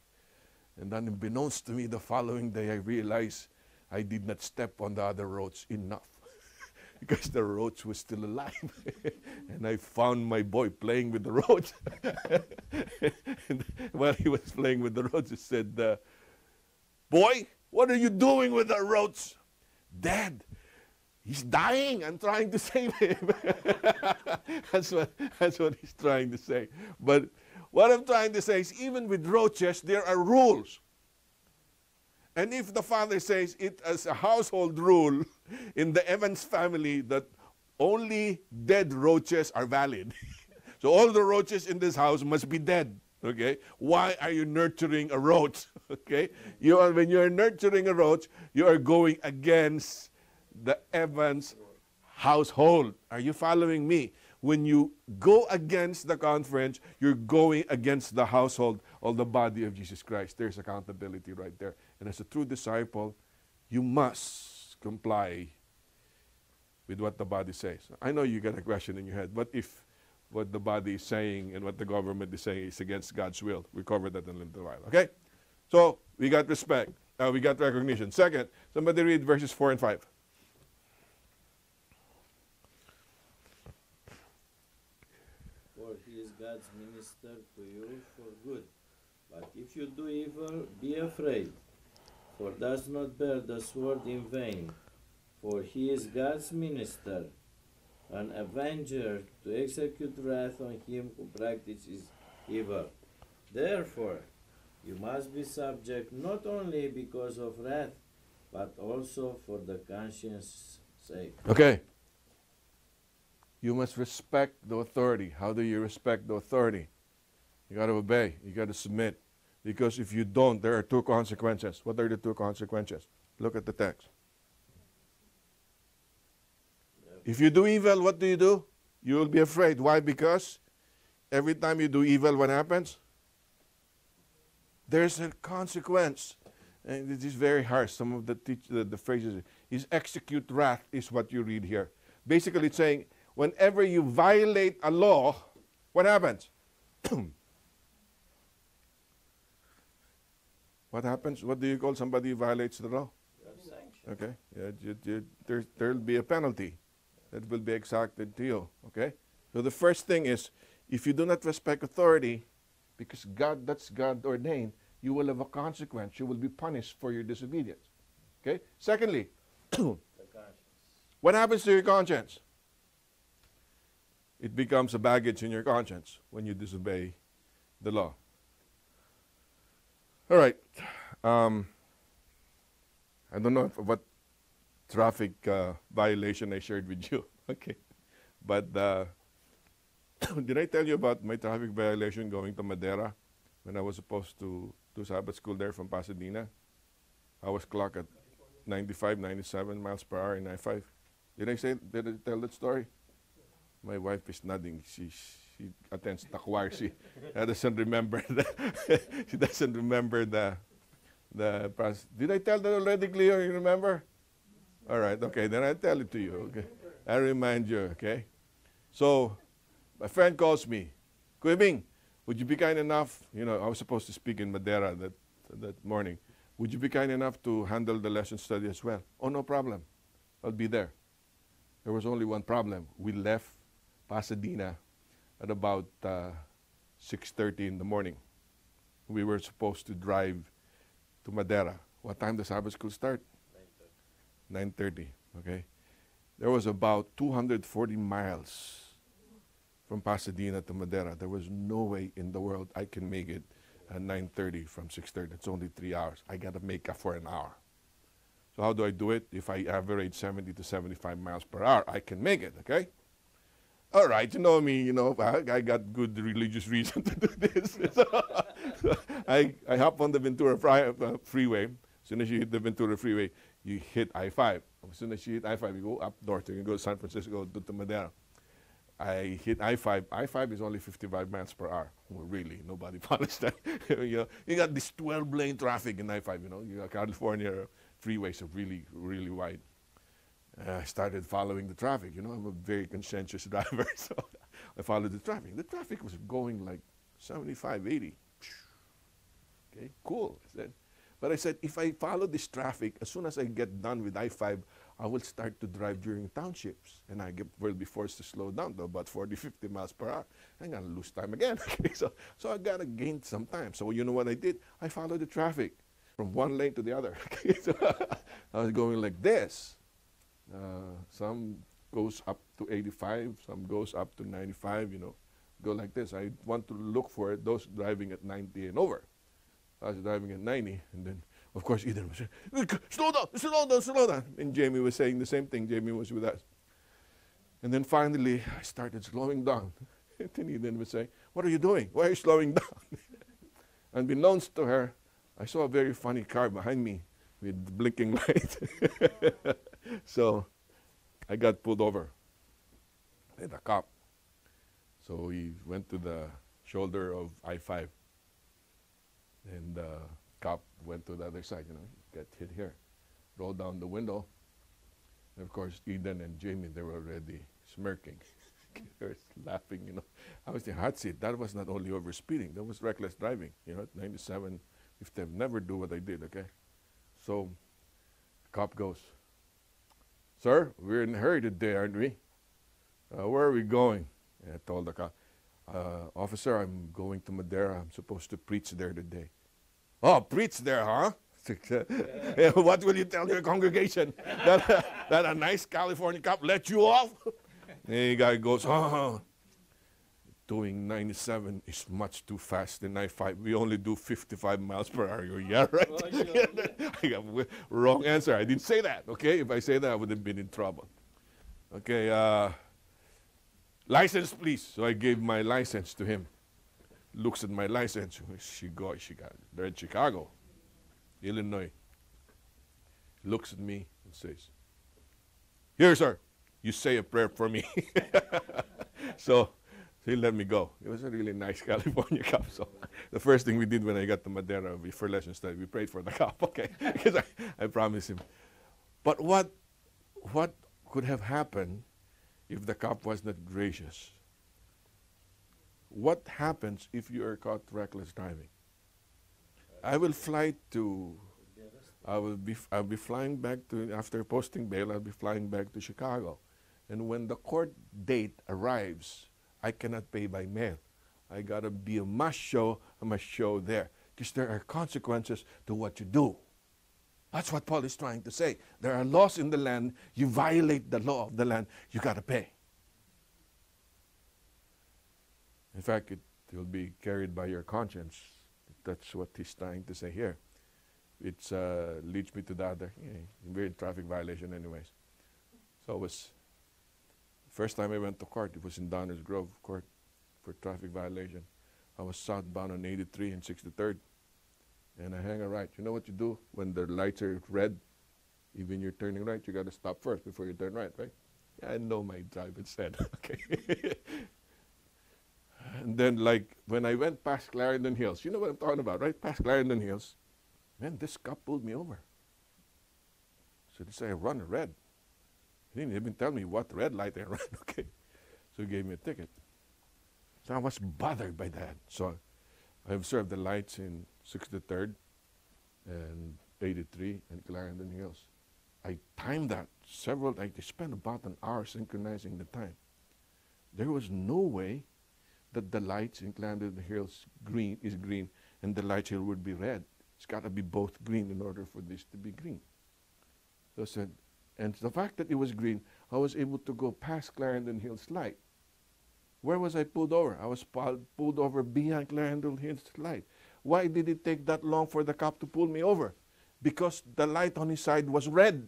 And then unbeknownst to me, the following day, I realized I did not step on the other roach enough because the roach was still alive. And I found my boy playing with the roach. And while he was playing with the roach, he said, boy, what are you doing with the roach? Dad, he's dying. I'm trying to save him. That's what he's trying to say. But what I'm trying to say is, even with roaches, there are rules. And if the father says it as a household rule in the Evans family that only dead roaches are valid, so all the roaches in this house must be dead. Okay? Why are you nurturing a roach? Okay? When you are nurturing a roach, you are going against the Evans household. Are you following me? When you go against the conference, you're going against the household or the body of Jesus Christ. There's accountability right there. And as a true disciple, you must comply with what the body says. I know you got a question in your head. What if what the body is saying and what the government is saying is against God's will? We covered that in a little while. Okay? So we got respect. We got recognition. Second, somebody read verses 4 and 5. For he is God's minister to you for good. But if you do evil, be afraid, for does not bear the sword in vain. For he is God's minister, an avenger to execute wrath on him who practices evil. Therefore, you must be subject not only because of wrath, but also for the conscience sake. Okay. You must respect the authority. How do you respect the authority? You got to obey. You got to submit. Because if you don't, there are 2 consequences. What are the 2 consequences? Look at the text. If you do evil, what do? You will be afraid. Why? Because every time you do evil, what happens? There's a consequence. And it is very harsh. Some of the phrases is execute wrath is what you read here. Basically, it's saying whenever you violate a law, what happens? What happens? What do you call somebody who violates the law? Okay. Yeah, there'll be a penalty that will be exacted to you. Okay. So the first thing is, if you do not respect authority, because that's God ordained, you will have a consequence. You will be punished for your disobedience. Okay. Secondly, what happens to your conscience? It becomes a baggage in your conscience when you disobey the law. All right. I don't know what traffic violation I shared with you. Okay. But did I tell you about my traffic violation going to Madera when I was supposed to do Sabbath school there from Pasadena? I was clocked at 95, 97 miles per hour in I-5. Did I tell that story? My wife is nodding. She attends the choir. She doesn't remember she doesn't remember the Did I tell that already, Cleo? You remember? All right. Okay. Then I'll tell it to you. Okay. I remind you. Okay. So my friend calls me. Kuya Bing, would you be kind enough? You know, I was supposed to speak in Madera that morning. Would you be kind enough to handle the lesson study as well? Oh, no problem. I'll be there. There was only one problem. We left Pasadena at about 6:30 in the morning. We were supposed to drive to Madera. What time does Sabbath school start? 9:30. Okay. There was about 240 miles from Pasadena to Madera. There was no way in the world I can make it at 9:30 from 6:30. It's only 3 hours. I got to make up for an hour. So how do I do it? If I average 70 to 75 miles per hour, I can make it, okay? All right, you know me, I got good religious reason to do this. So I hop on the Ventura freeway. As soon as you hit the Ventura freeway, you hit I-5. As soon as you hit I-5, you go up north. You can go to San Francisco, to Madera. I hit I-5. I-5 is only 55 miles per hour. Well, really, nobody follows that. You got this 12-lane traffic in I-5, You got California freeways are really, really wide. I started following the traffic. I'm a very conscientious driver, so I followed the traffic. The traffic was going like 75, 80. Okay, cool, I said. But I said, if I follow this traffic, as soon as I get done with I-5, I will start to drive during townships. And will be forced to slow down to about 40, 50 miles per hour. I'm going to lose time again. Okay, so I got to gain some time. So you know what I did? I followed the traffic from one lane to the other. Okay, so I was going like this. Some goes up to 85, some goes up to 95, go like this. I want to look for those driving at 90 and over. I was driving at 90, and then, of course, Eden was saying, slow down, slow down, slow down. And Jamie was saying the same thing. Jamie was with us. And then finally, I started slowing down. And then Eden was saying, what are you doing? Why are you slowing down? Unbeknownst to her, I saw a very funny car behind me with blinking light. So I got pulled over by the cop. So we went to the shoulder of I-5. And the cop went to the other side, get hit here. Rolled down the window. And of course, Eden and Jamie, they were already smirking. They were laughing, I was in hot seat. That was not only over speeding, that was reckless driving. At 97, if they've never do what I did, okay? So the cop goes, sir, we're in a hurry today, aren't we? Where are we going? And I told the cop, officer, I'm going to Madeira. I'm supposed to preach there today. Oh, preach there, huh? What will you tell your congregation? that a nice California cop let you off? And the guy goes, doing 97 is much too fast in I-5. We only do 55 miles per hour. Yeah, right? I got wrong answer. I didn't say that, okay? If I say that, I would have been in trouble. Okay, license, please. So I gave my license to him. Looks at my license. She got they're in Chicago, Illinois. Looks at me and says, here, sir, you say a prayer for me. So he let me go. It was a really nice California cop. So the first thing we did when I got to Madeira, for lesson study, we prayed for the cop, okay? Because I promised him. But what could have happened if the cop was not gracious? What happens if you are caught reckless driving? I'll be flying back to, after posting bail, I'll be flying back to Chicago. And when the court date arrives, I cannot pay by mail. I gotta be a must show there. Because there are consequences to what you do. That's what Paul is trying to say. There are laws in the land. You violate the law of the land, you gotta pay. In fact, it will be carried by your conscience. That's what he's trying to say here. It leads me to the other. We're in traffic violation anyways. So it was, first time I went to court, it was in Downers Grove Court for traffic violation. I was southbound on 83 and 63rd. And I hang a right. You know what you do when the lights are red? Even you're turning right, you got to stop first before you turn right, right? Yeah, I know my driving said, okay. And then, like, when I went past Clarendon Hills, you know what I'm talking about, right? Past Clarendon Hills, man, this cop pulled me over. So they say I run a red. He didn't even tell me what red light I ran, okay? So he gave me a ticket. So I was bothered by that. So I observed the lights in 63rd and 83 and Clarendon Hills. I timed that I spent about an hour synchronizing the time. There was no way that the lights in Clarendon Hills is green and the lights here would be red. It's got to be both green in order for this to be green. So I said, and the fact that it was green, I was able to go past Clarendon Hills light. Where was I pulled over? I was pulled over behind Clarendon Hills light. Why did it take that long for the cop to pull me over? Because the light on his side was red,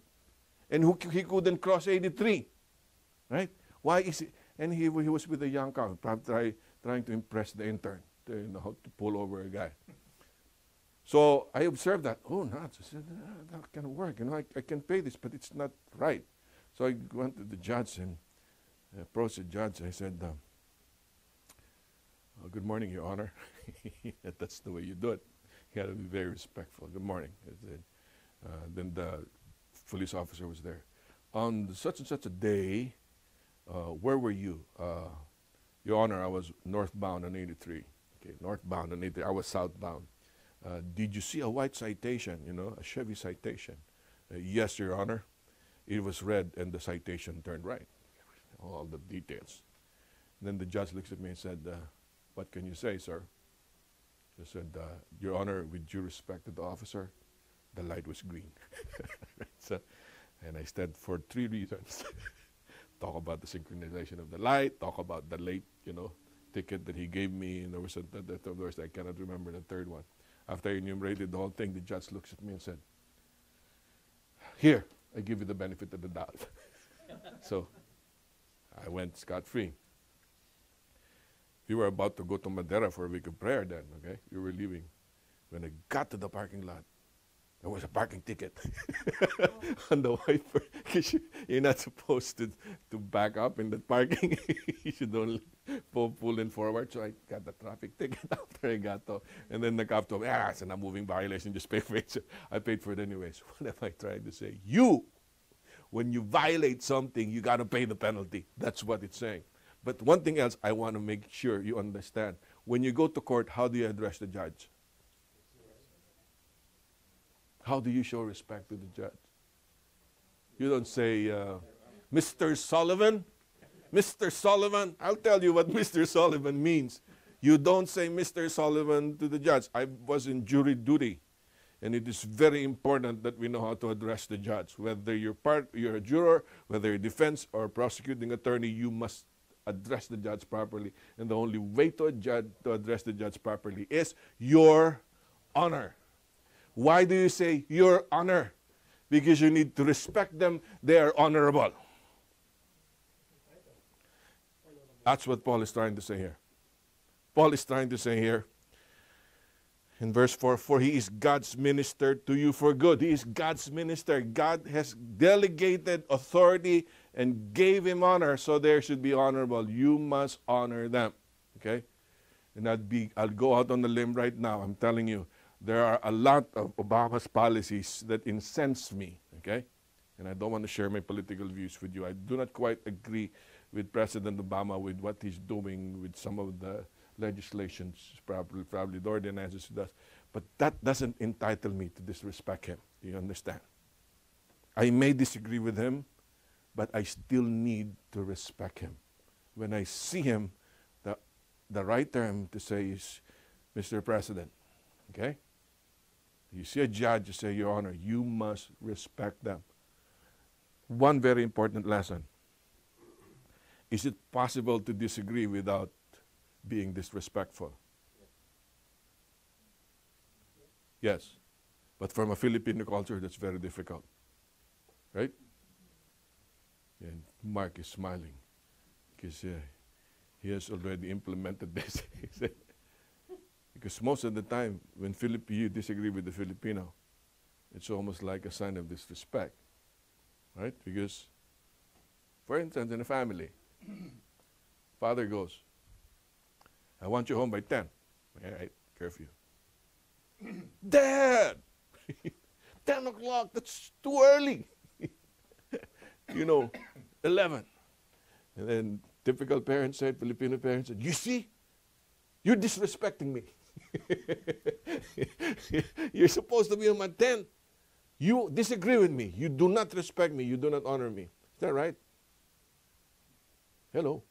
and he couldn't cross 83, right? Why is it? And he was with a young cop, trying to impress the intern, how to pull over a guy. So I observed that. Oh, nuts! I said, that can work. I can pay this, but it's not right. So I went to the judge, and I approached the judge. I said, good morning, Your Honor. That's the way you do it. You got to be very respectful. Good morning. Then the police officer was there. On such and such a day, where were you? Your Honor, I was northbound on 83. Okay, northbound on 83. I was southbound. Did you see a white citation, a Chevy citation? Yes, Your Honor. It was red and the citation turned right. All the details. And then the judge looks at me and said, what can you say, sir? I said, Your Honor, with due respect to the officer, the light was green. And I said, for 3 reasons. Talk about the synchronization of the light, talk about the late, ticket that he gave me, and there was I cannot remember the third one. After I enumerated the whole thing, the judge looks at me and said, here, I give you the benefit of the doubt. So I went scot-free. We were about to go to Madera for a week of prayer then, okay? We were leaving. When I got to the parking lot, there was a parking ticket on the wiper. You're not supposed to back up in the parking. You should only pull in forward. So I got the traffic ticket after I got off. And then the cop told me, it's a moving violation, just pay for it. So I paid for it anyways. What am I trying to say? When you violate something, you got to pay the penalty. That's what it's saying. But one thing else I want to make sure you understand. When you go to court, how do you address the judge? How do you show respect to the judge? You don't say, Mr. Sullivan. Mr. Sullivan. I'll tell you what Mr. Sullivan means. You don't say Mr. Sullivan to the judge. I was in jury duty. And it is very important that we know how to address the judge. Whether you're a juror, whether you're defense or prosecuting attorney, you must address the judge properly. And the only way to address the judge properly is Your Honor. Why do you say Your Honor? Because you need to respect them. They are honorable. That's what Paul is trying to say here. Paul is trying to say here in verse 4, for he is God's minister to you for good. He is God's minister. God has delegated authority and gave him honor, so there should be honorable. You must honor them. Okay? And I'll go out on the limb right now. I'm telling you, there are a lot of Obama's policies that incense me. Okay? And I don't want to share my political views with you. I do not quite agree with President Obama with what he's doing with some of the legislations, probably the ordinances he does. But that doesn't entitle me to disrespect him. Do you understand? I may disagree with him, but I still need to respect him. When I see him, the right term to say is, Mr. President, okay? You see a judge, you say, Your Honor, you must respect them. One very important lesson. Is it possible to disagree without being disrespectful? Yes. But from a Filipino culture, that's very difficult. Right? And Mark is smiling because he has already implemented this. Because most of the time, when you disagree with the Filipino, it's almost like a sign of disrespect. Right? Because, for instance, in a family, father goes, I want you home by 10. All right, curfew. Dad! 10 o'clock, that's too early. 11. And then typical parents said, Filipino parents said, you see, you're disrespecting me. You're supposed to be home at 10. You disagree with me. You do not respect me. You do not honor me. Is that right? Hello.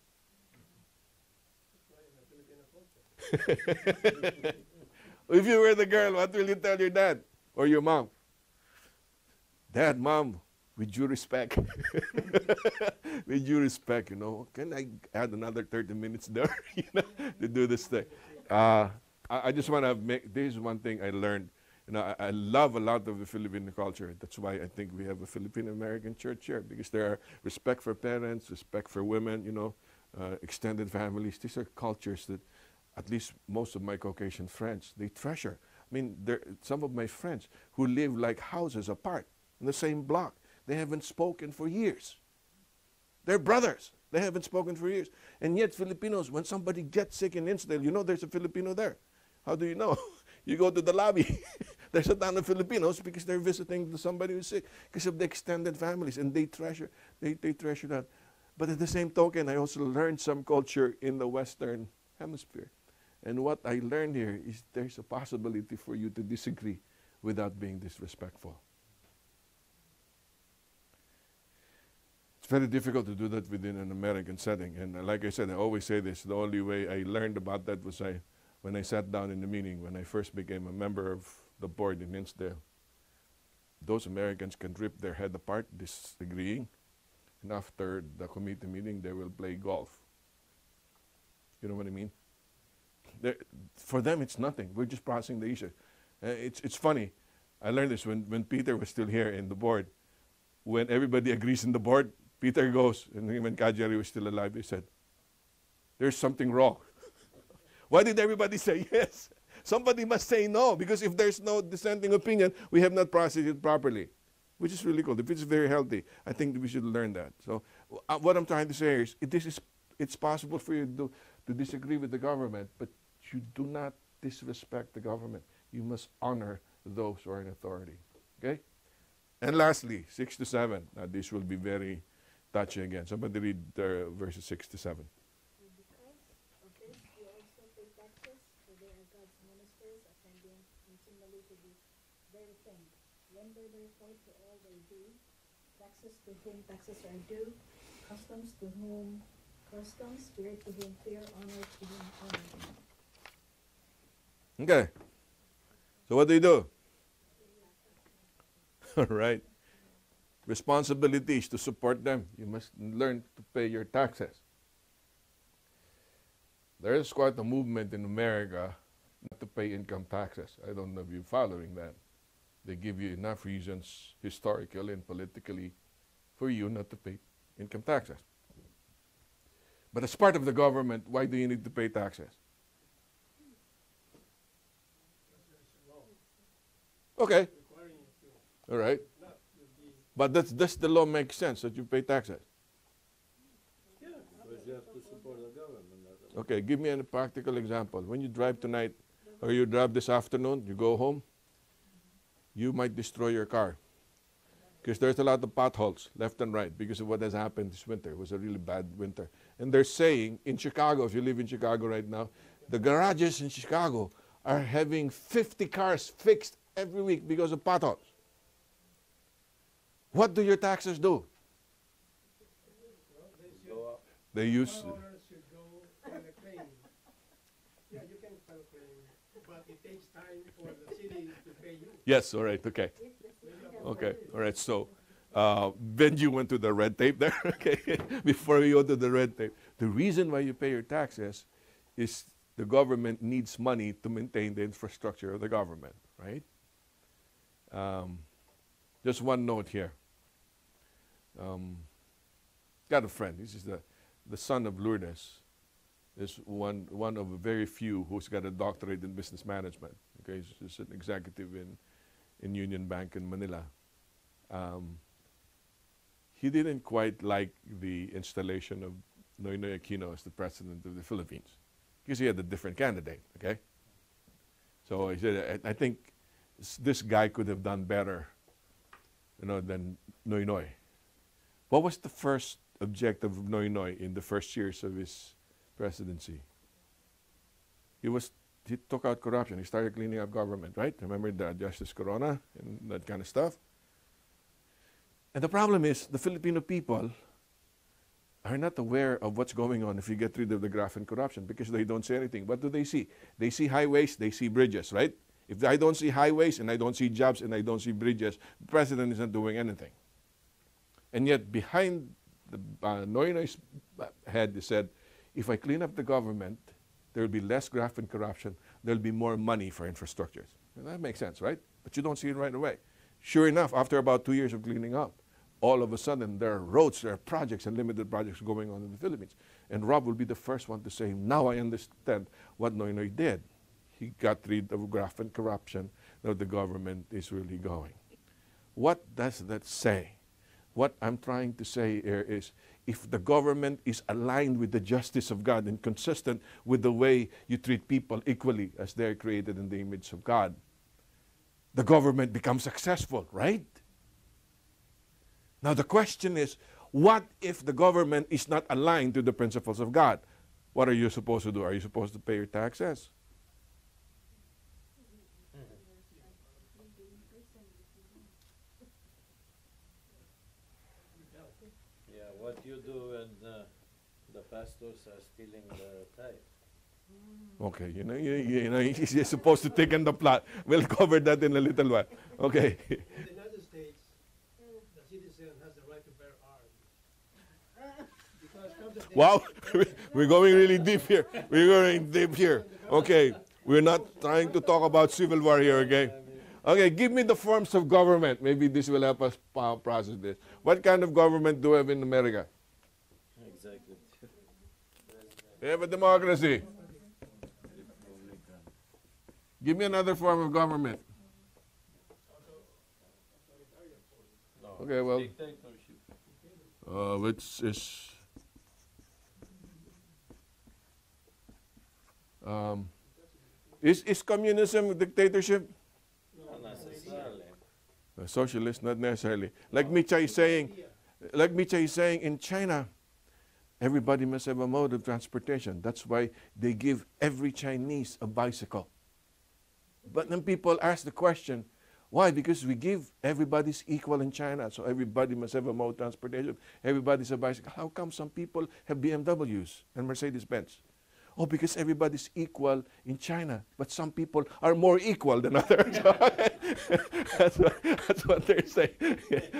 If you were the girl, what will you tell your dad or your mom? Dad, Mom, with due respect. With due respect, can I add another 30 minutes there to do this thing? I just want to this is one thing I learned. I love a lot of the Filipino culture. That's why I think we have a Filipino-American church here, because there are respect for parents, respect for women, extended families. These are cultures that at least most of my Caucasian friends, they treasure. I mean, some of my friends who live like houses apart in the same block, they haven't spoken for years. They're brothers. They haven't spoken for years. And yet Filipinos, when somebody gets sick in Hinsdale, you know there's a Filipino there. How do you know? You go to the lobby. There's a ton of Filipinos because they're visiting somebody who's sick because of the extended families, and they treasure that. But at the same token, I also learned some culture in the Western Hemisphere. And what I learned here is there's a possibility for you to disagree without being disrespectful. It's very difficult to do that within an American setting. And like I said, I always say this, the only way I learned about that was when I sat down in the meeting, when I first became a member of the board in Hinsdale. Those Americans can rip their head apart disagreeing, and after the committee meeting, they will play golf. You know what I mean? For them, it's nothing. We're just processing the issue. It's funny. I learned this when Peter was still here in the board. When everybody agrees in the board, Peter goes, and when Kajari was still alive, he said, there's something wrong. Why did everybody say yes? Somebody must say no, because if there's no dissenting opinion, we have not processed it properly, which is really cool. If it's very healthy, I think that we should learn that. So what I'm trying to say is, it's possible for you to disagree with the government, but you do not disrespect the government. You must honor those who are in authority. Okay? And lastly, 6 to 7. Now this will be very touchy again. Somebody read verses 6 to 7. Because of this, you also pay taxes, for they are God's ministers, attending continually to the very thing. Render therefore to all their due, taxes to whom taxes are due, customs to whom customs, fear to whom fear, honor to whom honor. Okay. So what do? All right. Responsibility is to support them. You must learn to pay your taxes. There is quite a movement in America not to pay income taxes. I don't know if you're following that. They give you enough reasons, historically and politically, for you not to pay income taxes. But as part of the government, why do you need to pay taxes? Okay. All right. But does the law make sense that you pay taxes? Yeah, because you have to support the government. Okay, give me a practical example. When you drive tonight, or you drive this afternoon, you go home, you might destroy your car. Because there's a lot of potholes left and right because of what has happened this winter. It was a really bad winter. And they're saying, in Chicago, if you live in Chicago right now, the garages in Chicago are having 50 cars fixed every week because of potholes. What do your taxes do? They use... Homeowners should go file a claim. Yeah, you can file a claim, but it takes time for the city to pay you. Yes, all right, okay. Okay, all right, so then you went to the red tape there, okay? Before you go to the red tape. The reason why you pay your taxes is the government needs money to maintain the infrastructure of the government, right? Just one note here. Got a friend. This is the son of Lourdes. Is one of very few who's got a doctorate in business management. Okay, he's an executive in Union Bank in Manila. He didn't quite like the installation of Noynoy Aquino as the president of the Philippines because he had a different candidate. Okay, so he said, I think this guy could have done better, than Noynoy. What was the first objective of Noynoy in the first years of his presidency? He took out corruption. He started cleaning up government, right? Remember the Justice Corona and that kind of stuff? And the problem is the Filipino people are not aware of what's going on if you get rid of the graft and corruption because they don't see anything. What do they see? They see highways, they see bridges, right? If I don't see highways and I don't see jobs and I don't see bridges, the president isn't doing anything. And yet behind the Noynoy's head, he said, if I clean up the government, there will be less graft and corruption, there will be more money for infrastructures. And that makes sense, right? But you don't see it right away. Sure enough, after about 2 years of cleaning up, all of a sudden there are roads, there are projects, unlimited projects going on in the Philippines. And Rob will be the first one to say, now I understand what Noynoy did. He got rid of graft and corruption. Now the government is really going. What does that say? What I'm trying to say here is, if the government is aligned with the justice of God and consistent with the way you treat people equally as they are created in the image of God, the government becomes successful, right? Now the question is, what if the government is not aligned to the principles of God? What are you supposed to do? Are you supposed to pay your taxes? Yeah, what you do when the pastors are stealing the tithe? Okay, you're supposed to take in the plot. We'll cover that in a little while. Okay. In the United States, the citizen has the right to bear arms. Because comes the day- Wow, we're going really deep here. We're going deep here. Okay, we're not trying to talk about civil war here, okay? Okay, give me the forms of government. Maybe this will help us process this. What kind of government do we have in America? Exactly. We have a democracy. Give me another form of government. No. Okay, well, Dictatorship. which is communism a dictatorship? Not necessarily. Socialist, not necessarily. Like Micha is saying, in China, everybody must have a mode of transportation. That's why they give every Chinese a bicycle. But then people ask the question, why? Because we give everybody's equal in China, so everybody must have a mode of transportation. Everybody's a bicycle. How come some people have BMWs and Mercedes-Benz? Oh, because everybody's equal in China, but some people are more equal than others. that's what they're saying.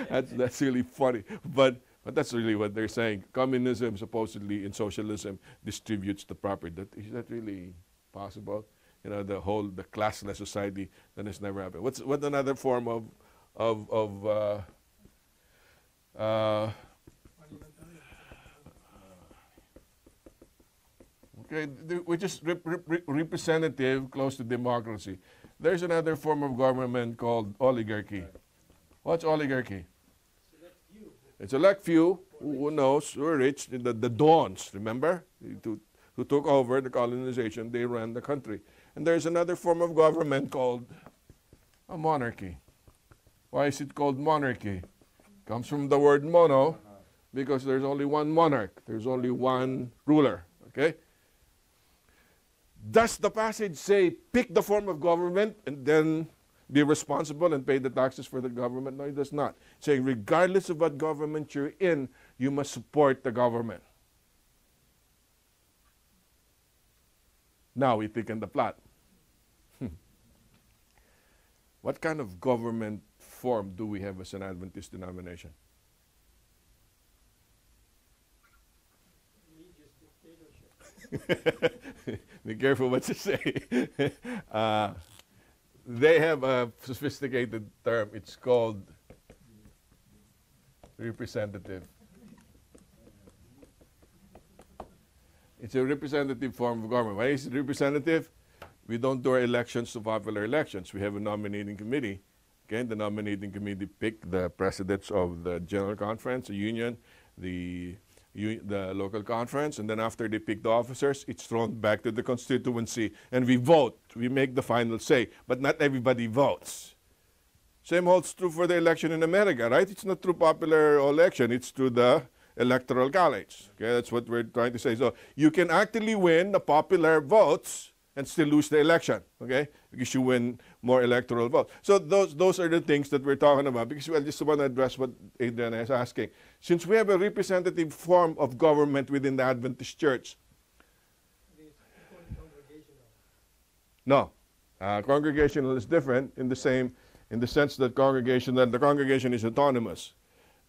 That's really funny. But that's really what they're saying. Communism supposedly in socialism distributes the property. Is that really possible? The classless society, that has never happened. What's another form of okay, which is representative, close to democracy. There's another form of government called oligarchy. What's oligarchy? It's elect few who knows, who are rich, the dons, remember? Who took over the colonization, they ran the country. And there's another form of government called a monarchy. Why is it called monarchy? Comes from the word mono, because there's only one monarch. There's only one ruler, okay? Does the passage say, pick the form of government and then be responsible and pay the taxes for the government? No, it does not. It's saying, regardless of what government you're in, you must support the government. Now we thicken the plot. What kind of government form do we have as an Adventist denomination? Be careful what you say. They have a sophisticated term. It's called representative. It's a representative form of government. Why is it representative? We don't do our elections to popular elections. We have a nominating committee. Okay, the nominating committee pick the presidents of the general conference, the union, the local conference, and then after they pick the officers, it's thrown back to the constituency, and we vote. We make the final say, but not everybody votes. Same holds true for the election in America, right? It's not through popular election, it's through the electoral college. Okay, that's what we're trying to say. So you can actually win the popular votes and still lose the election, okay? Because you win more electoral votes. So those are the things that we're talking about, because I just want to address what Adriana is asking. Since we have a representative form of government within the Adventist Church, no, congregational is different in the sense that the congregation is autonomous.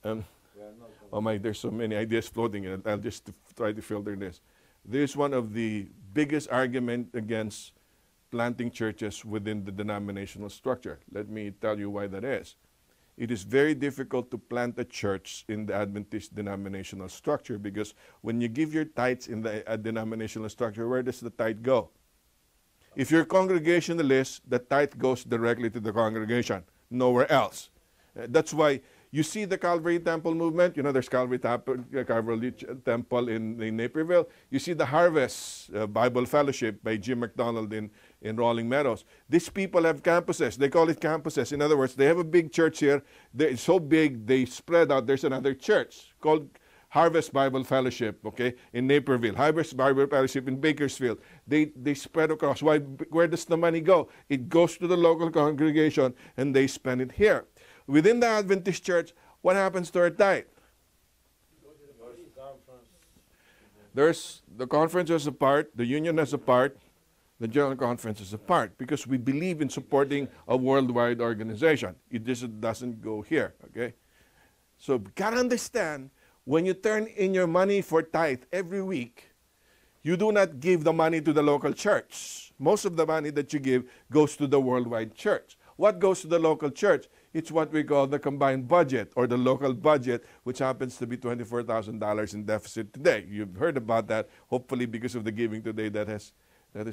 Oh my, there's so many ideas floating in it. I'll just try to filter this. This is one of the biggest arguments against planting churches within the denominational structure. Let me tell you why that is. It is very difficult to plant a church in the Adventist denominational structure, because when you give your tithes in the denominational structure, where does the tithe go? If you're congregationalist, the tithe goes directly to the congregation, nowhere else. That's why You see the Calvary Temple movement. You know, there's Calvary Temple in Naperville. You see the Harvest Bible Fellowship by Jim McDonald in Rolling Meadows. These people have campuses. They call it campuses. In other words, they have a big church here. It's so big, they spread out. There's another church called Harvest Bible Fellowship, okay, in Naperville. Harvest Bible Fellowship in Bakersfield. They spread across. Why? Where does the money go? It goes to the local congregation, and they spend it here. Within the Adventist church, what happens to our tithe? There's the conference has a part, the union has a part, the general conference is a part, because we believe in supporting a worldwide organization. It just doesn't go here, okay? So you gotta understand, when you turn in your money for tithe every week, you do not give the money to the local church. Most of the money that you give goes to the worldwide church. What goes to the local church? It's what we call the combined budget, or the local budget, which happens to be $24,000 in deficit today. You've heard about that, hopefully because of the giving today that has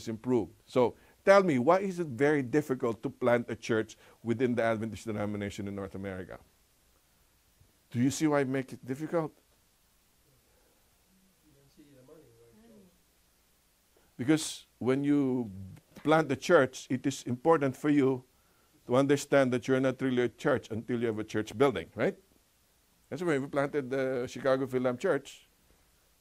improved. So tell me, why is it very difficult to plant a church within the Adventist denomination in North America? Do you see why it makes it difficult? Because when you plant a church, it is important for you to understand that you're not really a church until you have a church building, right? That's why we planted the Chicago Fil-Am Church.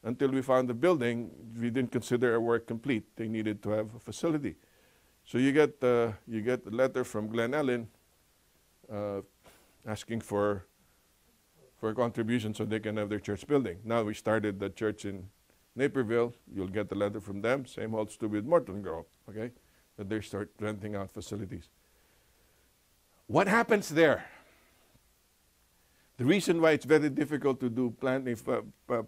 Until we found the building, we didn't consider our work complete. They needed to have a facility. So you get a letter from Glen Ellen asking for a contribution so they can have their church building. Now we started the church in Naperville. You'll get the letter from them. Same holds true with Morton Grove, okay? That they start renting out facilities. What happens there? The reason why it's very difficult to do planting,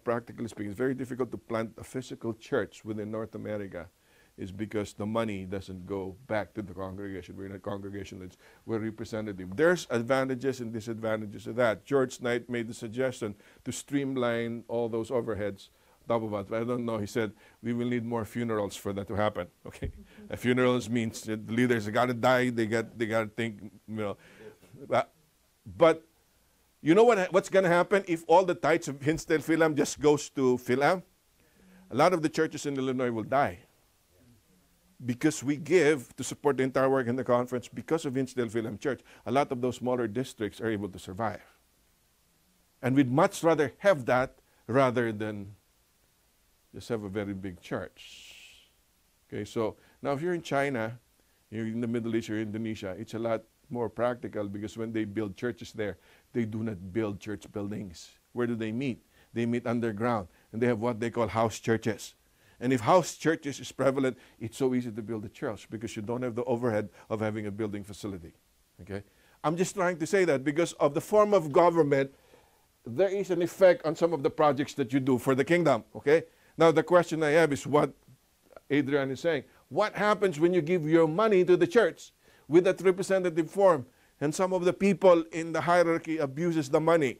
practically speaking, it's very difficult to plant a physical church within North America is because the money doesn't go back to the congregation. We're not congregationalists, we're representative. There's advantages and disadvantages of that. George Knight made the suggestion to streamline all those overheads. Top of it, I don't know, he said, we will need more funerals for that to happen, okay? Funerals means that the leaders got to die, they got to think, you know. But you know what's going to happen if all the tithes of Hinsdale Fil-Am just goes to Fil-Am? A lot of the churches in Illinois will die. Because we give to support the entire work in the conference, because of Hinsdale Fil-Am Church, a lot of those smaller districts are able to survive. And we'd much rather have that rather than just have a very big church. Okay, so now if you're in China, you're in the Middle East or Indonesia, it's a lot more practical because when they build churches there, they do not build church buildings. Where do they meet? They meet underground, and they have what they call house churches. And if house churches is prevalent, it's so easy to build a church because you don't have the overhead of having a building facility. Okay? I'm just trying to say that because of the form of government, there is an effect on some of the projects that you do for the kingdom. Okay? Now, the question I have is what Adrian is saying. What happens when you give your money to the church with that representative form and some of the people in the hierarchy abuses the money?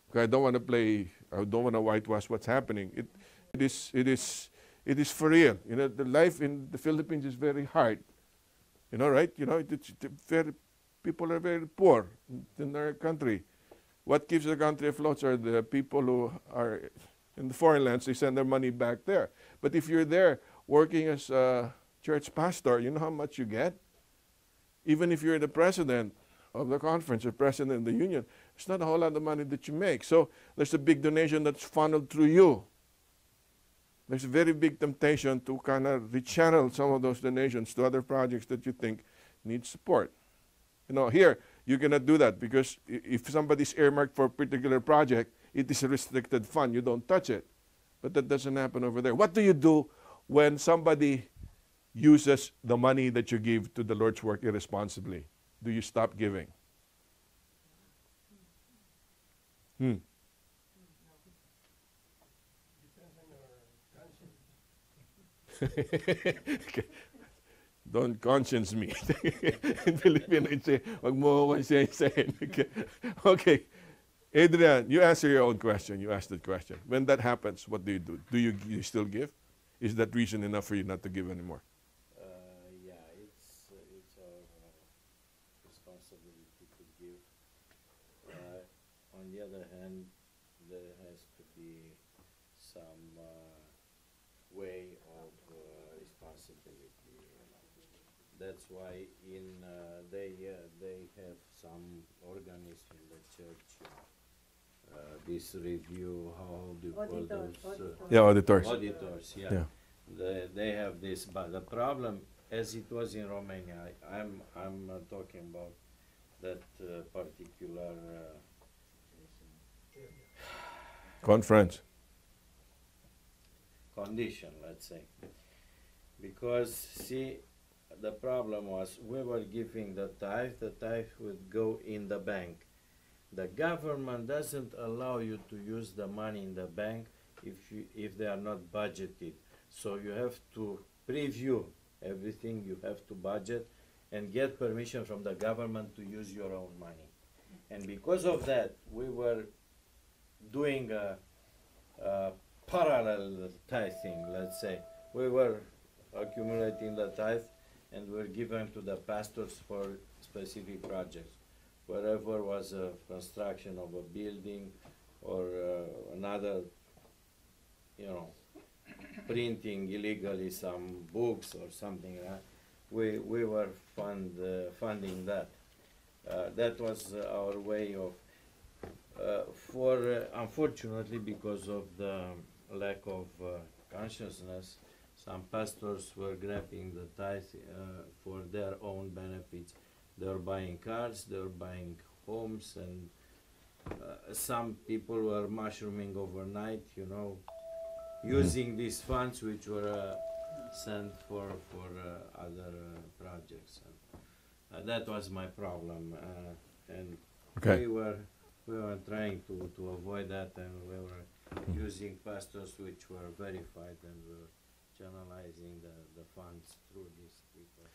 Okay, I don't want to whitewash what's happening. It is for real. You know, the life in the Philippines is very hard. You know, right? You know, people are very poor in our country. What keeps the country afloat are the people who are in the foreign lands. They send their money back there. But if you're there working as a church pastor, you know how much you get? Even if you're the president of the conference or president of the union, it's not a whole lot of money that you make. So there's a big donation that's funneled through you. There's a very big temptation to kind of rechannel some of those donations to other projects that you think need support. You know, here, you cannot do that because if somebody's earmarked for a particular project, it is a restricted fund. You don't touch it. But that doesn't happen over there. What do you do when somebody uses the money that you give to the Lord's work irresponsibly? Do you stop giving? Okay. Don't conscience me. In Filipino, it's say, wag mo akong say. Okay. Adrian, you answer your own question. You asked that question. When that happens, what do you do? Do you still give? Is that reason enough for you not to give anymore? Yeah, it's our responsibility to give. responsibility. That's why they have some organism in the church. This review, how do you call Auditors, those? Yeah, auditors. Auditors, yeah. Yeah. They have this, but the problem, as it was in Romania, I'm talking about that particular Conference. condition, let's say. Because, see, the problem was we were giving the tithe would go in the bank. The government doesn't allow you to use the money in the bank if they are not budgeted. So you have to preview everything, you have to budget and get permission from the government to use your own money. And because of that, we were doing a parallel tithing, let's say. We were accumulating the tithe and were given to the pastors for specific projects. Wherever was a construction of a building or another, printing illegally some books or something, we were funding that. That was our way of, unfortunately, because of the lack of consciousness, some pastors were grabbing the tithe for their own benefits. They were buying cars, they were buying homes, and some people were mushrooming overnight, using these funds which were sent for other projects. And that was my problem, and Okay. we were trying to avoid that, and we were using pastors which were verified, and we were channelizing the funds through these people.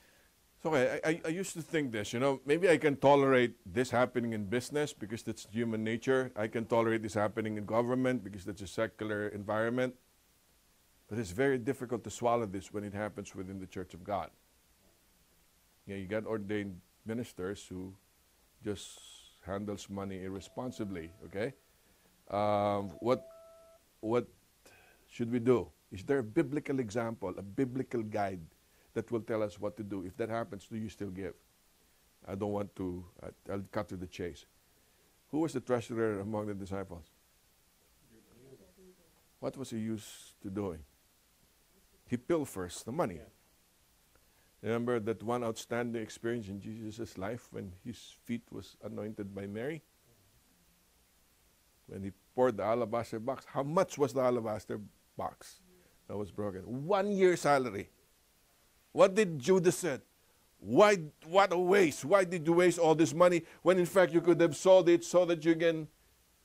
So I used to think this, maybe I can tolerate this happening in business because that's human nature. I can tolerate this happening in government because that's a secular environment. But it's very difficult to swallow this when it happens within the Church of God. You got ordained ministers who just handles money irresponsibly, okay? What should we do? Is there a biblical example, a biblical guide that will tell us what to do? If that happens, do you still give? I don't want to, I'll cut to the chase. Who was the treasurer among the disciples? What was he used to doing? He pilfers the money. Remember that one outstanding experience in Jesus' life when his feet was anointed by Mary? When he poured the alabaster box. How much was the alabaster box that was broken? 1 year's salary. What did Judas said? What a waste. Why did you waste all this money when in fact you could have sold it so that you can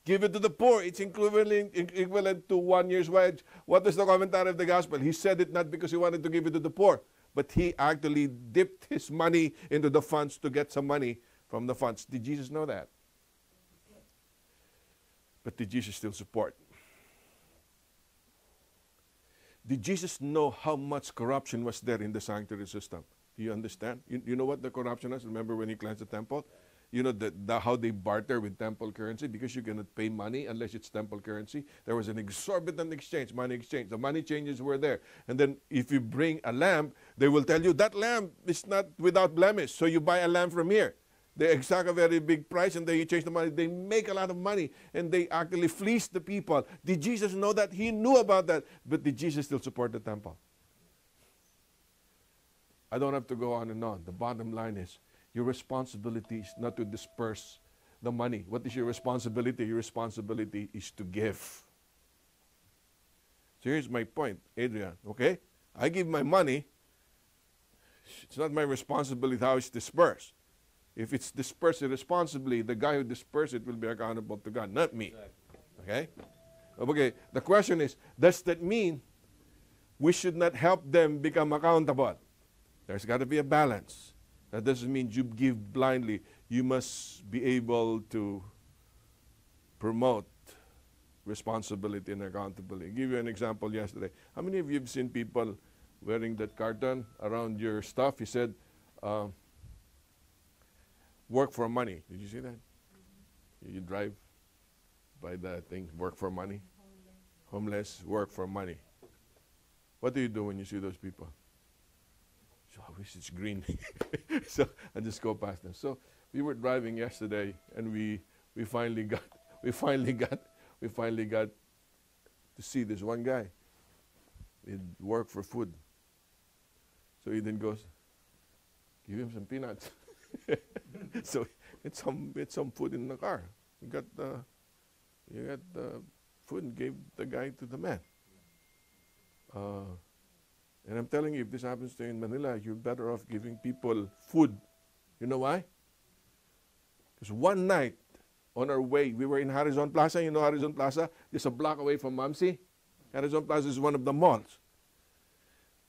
give it to the poor? It's equivalent to 1 year's wage. What is the commentary of the gospel? He said it not because he wanted to give it to the poor, but he actually dipped his money into the funds to get some money from the funds. Did Jesus know that? But did Jesus still support? Did Jesus know how much corruption was there in the sanctuary system? Do you understand? You know what the corruption is? Remember when he cleansed the temple? You know how they barter with temple currency? Because you cannot pay money unless it's temple currency. There was an exorbitant exchange, money exchange. The money changes were there. And then if you bring a lamb, they will tell you that lamb is not without blemish. So you buy a lamb from here. They exact a very big price and they change the money. They make a lot of money and they actually fleece the people. Did Jesus know that? He knew about that. But did Jesus still support the temple? I don't have to go on and on. The bottom line is, your responsibility is not to disperse the money. What is your responsibility? Your responsibility is to give. So here's my point, Adrian, okay? I give my money. It's not my responsibility how it's dispersed. If it's dispersed irresponsibly, the guy who dispersed it will be accountable to God, not me. Okay? Okay, the question is, does that mean we should not help them become accountable? There's got to be a balance. That doesn't mean you give blindly. You must be able to promote responsibility and accountability. I'll give you an example yesterday. How many of you have seen people wearing that carton around your stuff? He said, work for money. Did you see that? You drive by that thing, work for money. Homeless, work for money. What do you do when you see those people? wish it's green. So I just go past them. So we were driving yesterday, and we finally got to see this one guy. He'd work for food. So he then goes, give him some peanuts. So it's some food in the car. You got the food and gave the guy to the man. And I'm telling you, if this happens to you in Manila, you're better off giving people food. You know why? Because one night on our way, we were in Harrison Plaza. You know Harrison Plaza? Just a block away from Mamsi. Harrison Plaza is one of the malls.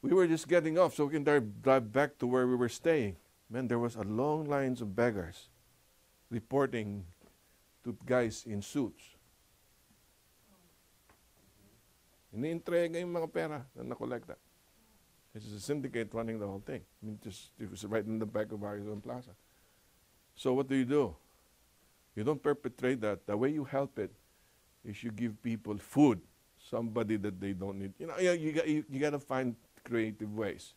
We were just getting off so we can drive back to where we were staying. Man, there was a long lines of beggars reporting to guys in suits. Ini-entrega yung mga pera na nakolekta. This is a syndicate running the whole thing. I mean, it was right in the back of Harrison Plaza. So what do? You don't perpetrate that. The way you help it is you give people food, somebody that they don't need. You got to find creative ways.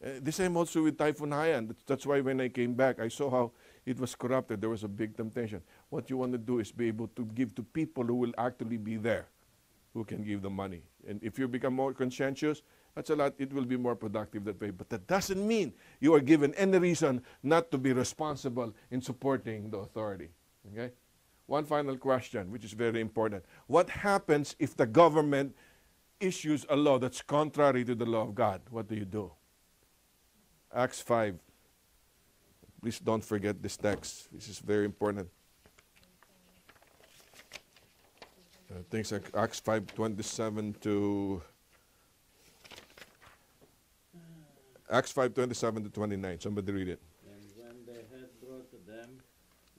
The same also with Typhoon Haiyan. That's why when I came back, I saw how it was corrupted. There was a big temptation. What you want to do is be able to give to people who will actually be there, who can give the money. And if you become more conscientious, that's a lot. It will be more productive that way. But that doesn't mean you are given any reason not to be responsible in supporting the authority. Okay? One final question, which is very important. What happens if the government issues a law that's contrary to the law of God? What do you do? Acts 5. Please don't forget this text. This is very important. Things like Acts 5:27 to Acts 5:27 to 29. Somebody read it. And when they had brought them,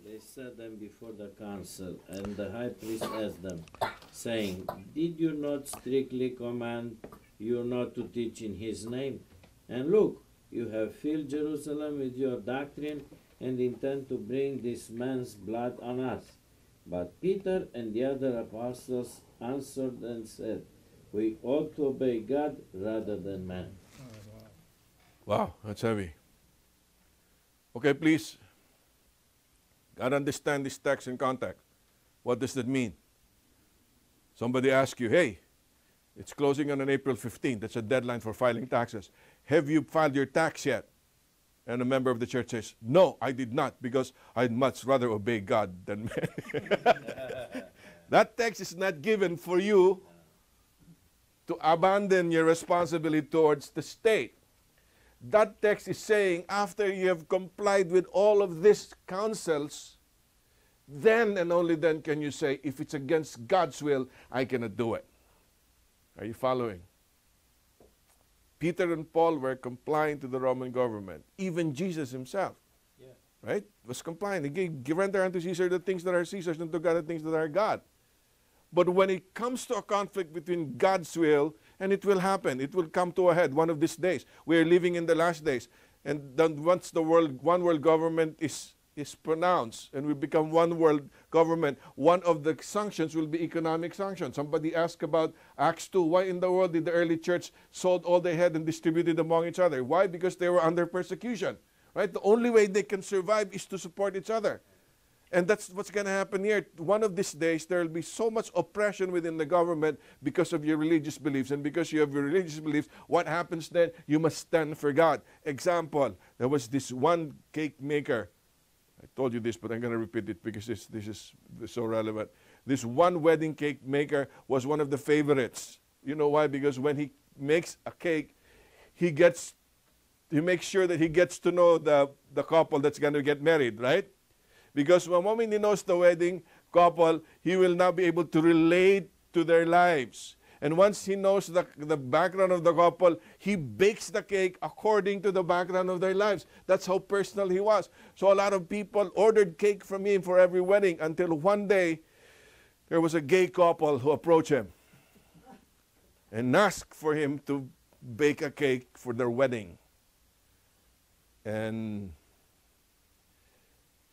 they set them before the council, and the high priest asked them, saying, Did you not strictly command you not to teach in his name? And look, you have filled Jerusalem with your doctrine and intend to bring this man's blood on us. But Peter and the other apostles answered and said, We ought to obey God rather than man. Wow, that's heavy. Okay, please. Got to understand this text in context. What does that mean? Somebody asks you, hey, it's closing on April 15th. That's a deadline for filing taxes. Have you filed your tax yet? And a member of the church says, no, I did not, because I'd much rather obey God than man. That text is not given for you to abandon your responsibility towards the state. That text is saying, after you have complied with all of these counsels, then and only then can you say, if it's against God's will, I cannot do it. Are you following? Peter and Paul were complying to the Roman government. Even Jesus himself, right, was complying. He gave render unto Caesar the things that are Caesar's, and to God the things that are God. But when it comes to a conflict between God's will, and it will happen, it will come to a head one of these days. We are living in the last days. And then once the one world government is pronounced and we become one world government, one of the sanctions will be economic sanctions. Somebody asked about Acts 2. Why in the world did the early church sold all they had and distributed among each other? Why? Because they were under persecution. Right? The only way they can survive is to support each other. And that's what's going to happen here. One of these days, there will be so much oppression within the government because of your religious beliefs. And because you have your religious beliefs, what happens then? You must stand for God. Example, there was this one cake maker. I told you this, but I'm going to repeat it because this is so relevant. This one wedding cake maker was one of the favorites. You know why? Because when he makes a cake, he makes sure that he gets to know the couple that's going to get married, right? Because the moment he knows the wedding couple, he will now be able to relate to their lives. And once he knows the background of the couple, he bakes the cake according to the background of their lives. That's how personal he was. So a lot of people ordered cake from him for every wedding until one day there was a gay couple who approached him and asked for him to bake a cake for their wedding. And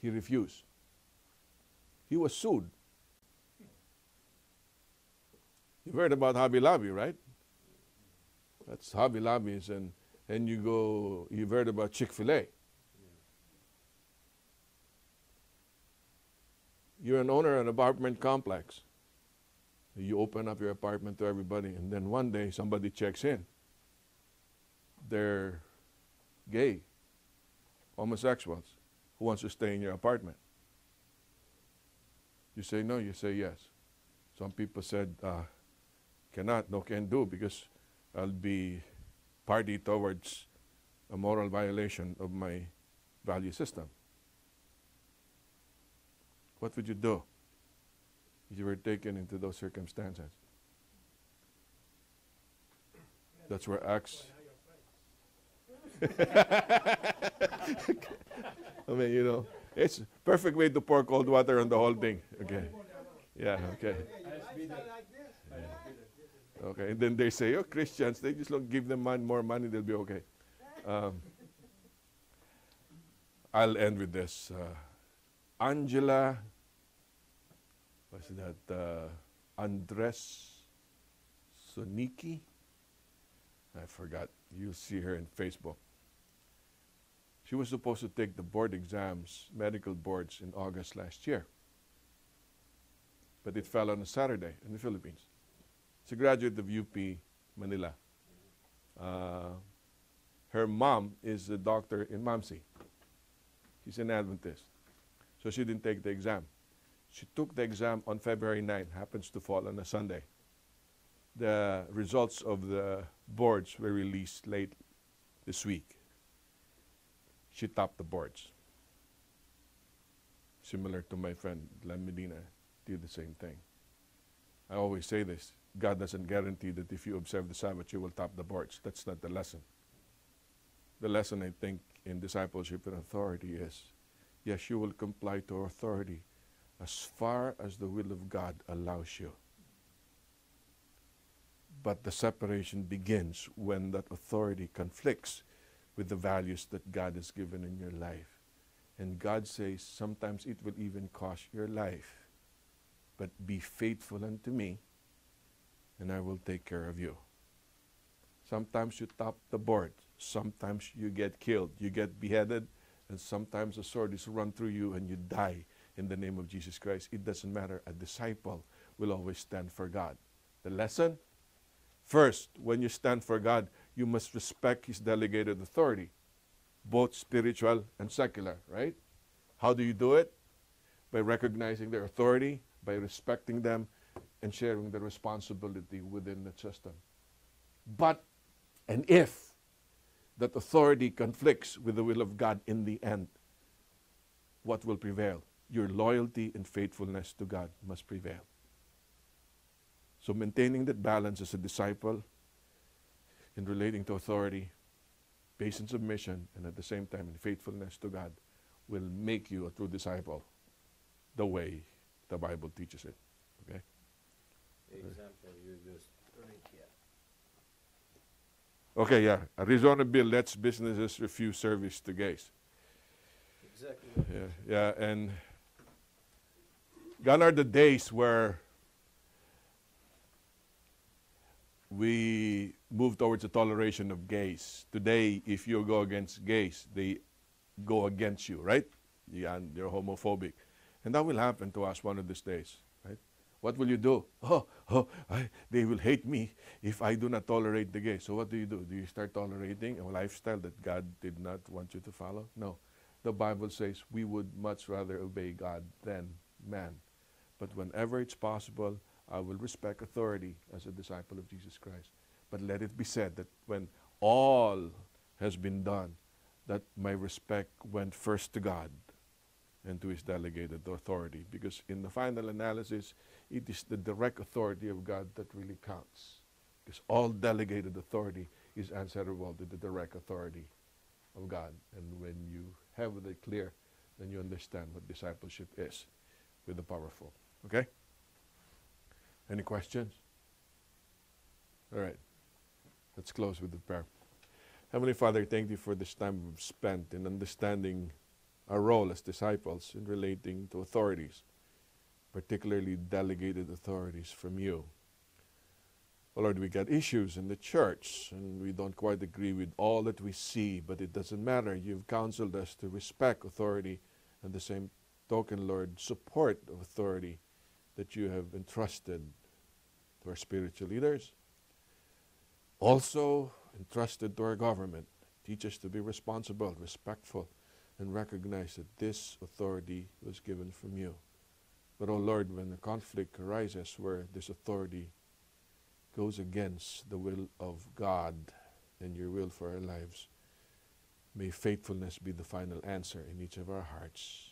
he refused. He was sued. You've heard about Hobby Lobby, right? That's Hobby Lobbies, and and you've heard about Chick-fil-A. You're an owner of an apartment complex. You open up your apartment to everybody, and then one day somebody checks in. They're gay, homosexuals, who wants to stay in your apartment. You say no, you say yes. Some people said, cannot, no can do, because I'll be party towards a moral violation of my value system. What would you do if you were taken into those circumstances? That's where Acts. I mean, you know, it's a perfect way to pour cold water on the whole thing. Okay. Yeah, okay. Okay, and then they say, oh, Christians, they just don't give them more money, they'll be okay. I'll end with this. Angela, what's that? Andres Soniki? I forgot. You'll see her in Facebook. She was supposed to take the board exams, medical boards, in August last year. But it fell on a Saturday in the Philippines. She's a graduate of UP Manila. Her mom is a doctor in Mamsi. She's an Adventist. So she didn't take the exam. She took the exam on February 9, happens to fall on a Sunday. The results of the boards were released late this week. She topped the boards. Similar to my friend Len Medina, did the same thing. I always say this, God doesn't guarantee that if you observe the Sabbath, you will top the boards. That's not the lesson. The lesson, I think, in discipleship and authority is, yes, you will comply to authority as far as the will of God allows you. But the separation begins when that authority conflicts with the values that God has given in your life. And God says, sometimes it will even cost your life. But be faithful unto me, and I will take care of you. Sometimes you top the board. Sometimes you get killed. You get beheaded. And sometimes a sword is run through you and you die in the name of Jesus Christ. It doesn't matter. A disciple will always stand for God. The lesson? First, when you stand for God, you must respect His delegated authority, both spiritual and secular, right? How do you do it? By recognizing their authority, by respecting them, and sharing the responsibility within the system. But, and if that authority conflicts with the will of God in the end, what will prevail? Your loyalty and faithfulness to God must prevail. So maintaining that balance as a disciple in relating to authority, based in submission, and at the same time in faithfulness to God, will make you a true disciple the way the Bible teaches it. Okay? The example you used right here. Okay, yeah. Arizona bill lets businesses refuse service to gays. Exactly. Yeah, and gone are the days where we move towards the toleration of gays. Today, if you go against gays, they go against you, right? You're homophobic. And that will happen to us one of these days, right? What will you do? They will hate me if I do not tolerate the gays. So what do? Do you start tolerating a lifestyle that God did not want you to follow? No. The Bible says we would much rather obey God than man. But whenever it's possible, I will respect authority as a disciple of Jesus Christ. But let it be said that when all has been done, that my respect went first to God and to His delegated authority. Because in the final analysis, it is the direct authority of God that really counts. Because all delegated authority is answerable to the direct authority of God. And when you have that clear, then you understand what discipleship is with the powerful. Okay? Any questions? All right. Let's close with the prayer. Heavenly Father, thank you for this time we've spent in understanding our role as disciples in relating to authorities, particularly delegated authorities from you. Oh Lord, we got issues in the church and we don't quite agree with all that we see, but it doesn't matter. You've counseled us to respect authority, and the same token, Lord, support of authority that you have entrusted to our spiritual leaders. Also entrusted to our government. Teach us to be responsible, respectful, and recognize that this authority was given from you. But, oh Lord, when a conflict arises where this authority goes against the will of God and your will for our lives, may faithfulness be the final answer in each of our hearts.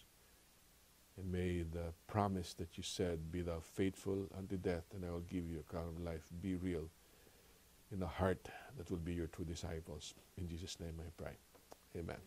And may the promise that you said, be thou faithful unto death, and I will give you a crown of life, be real in the heart that will be your true disciples. In Jesus' name I pray. Amen.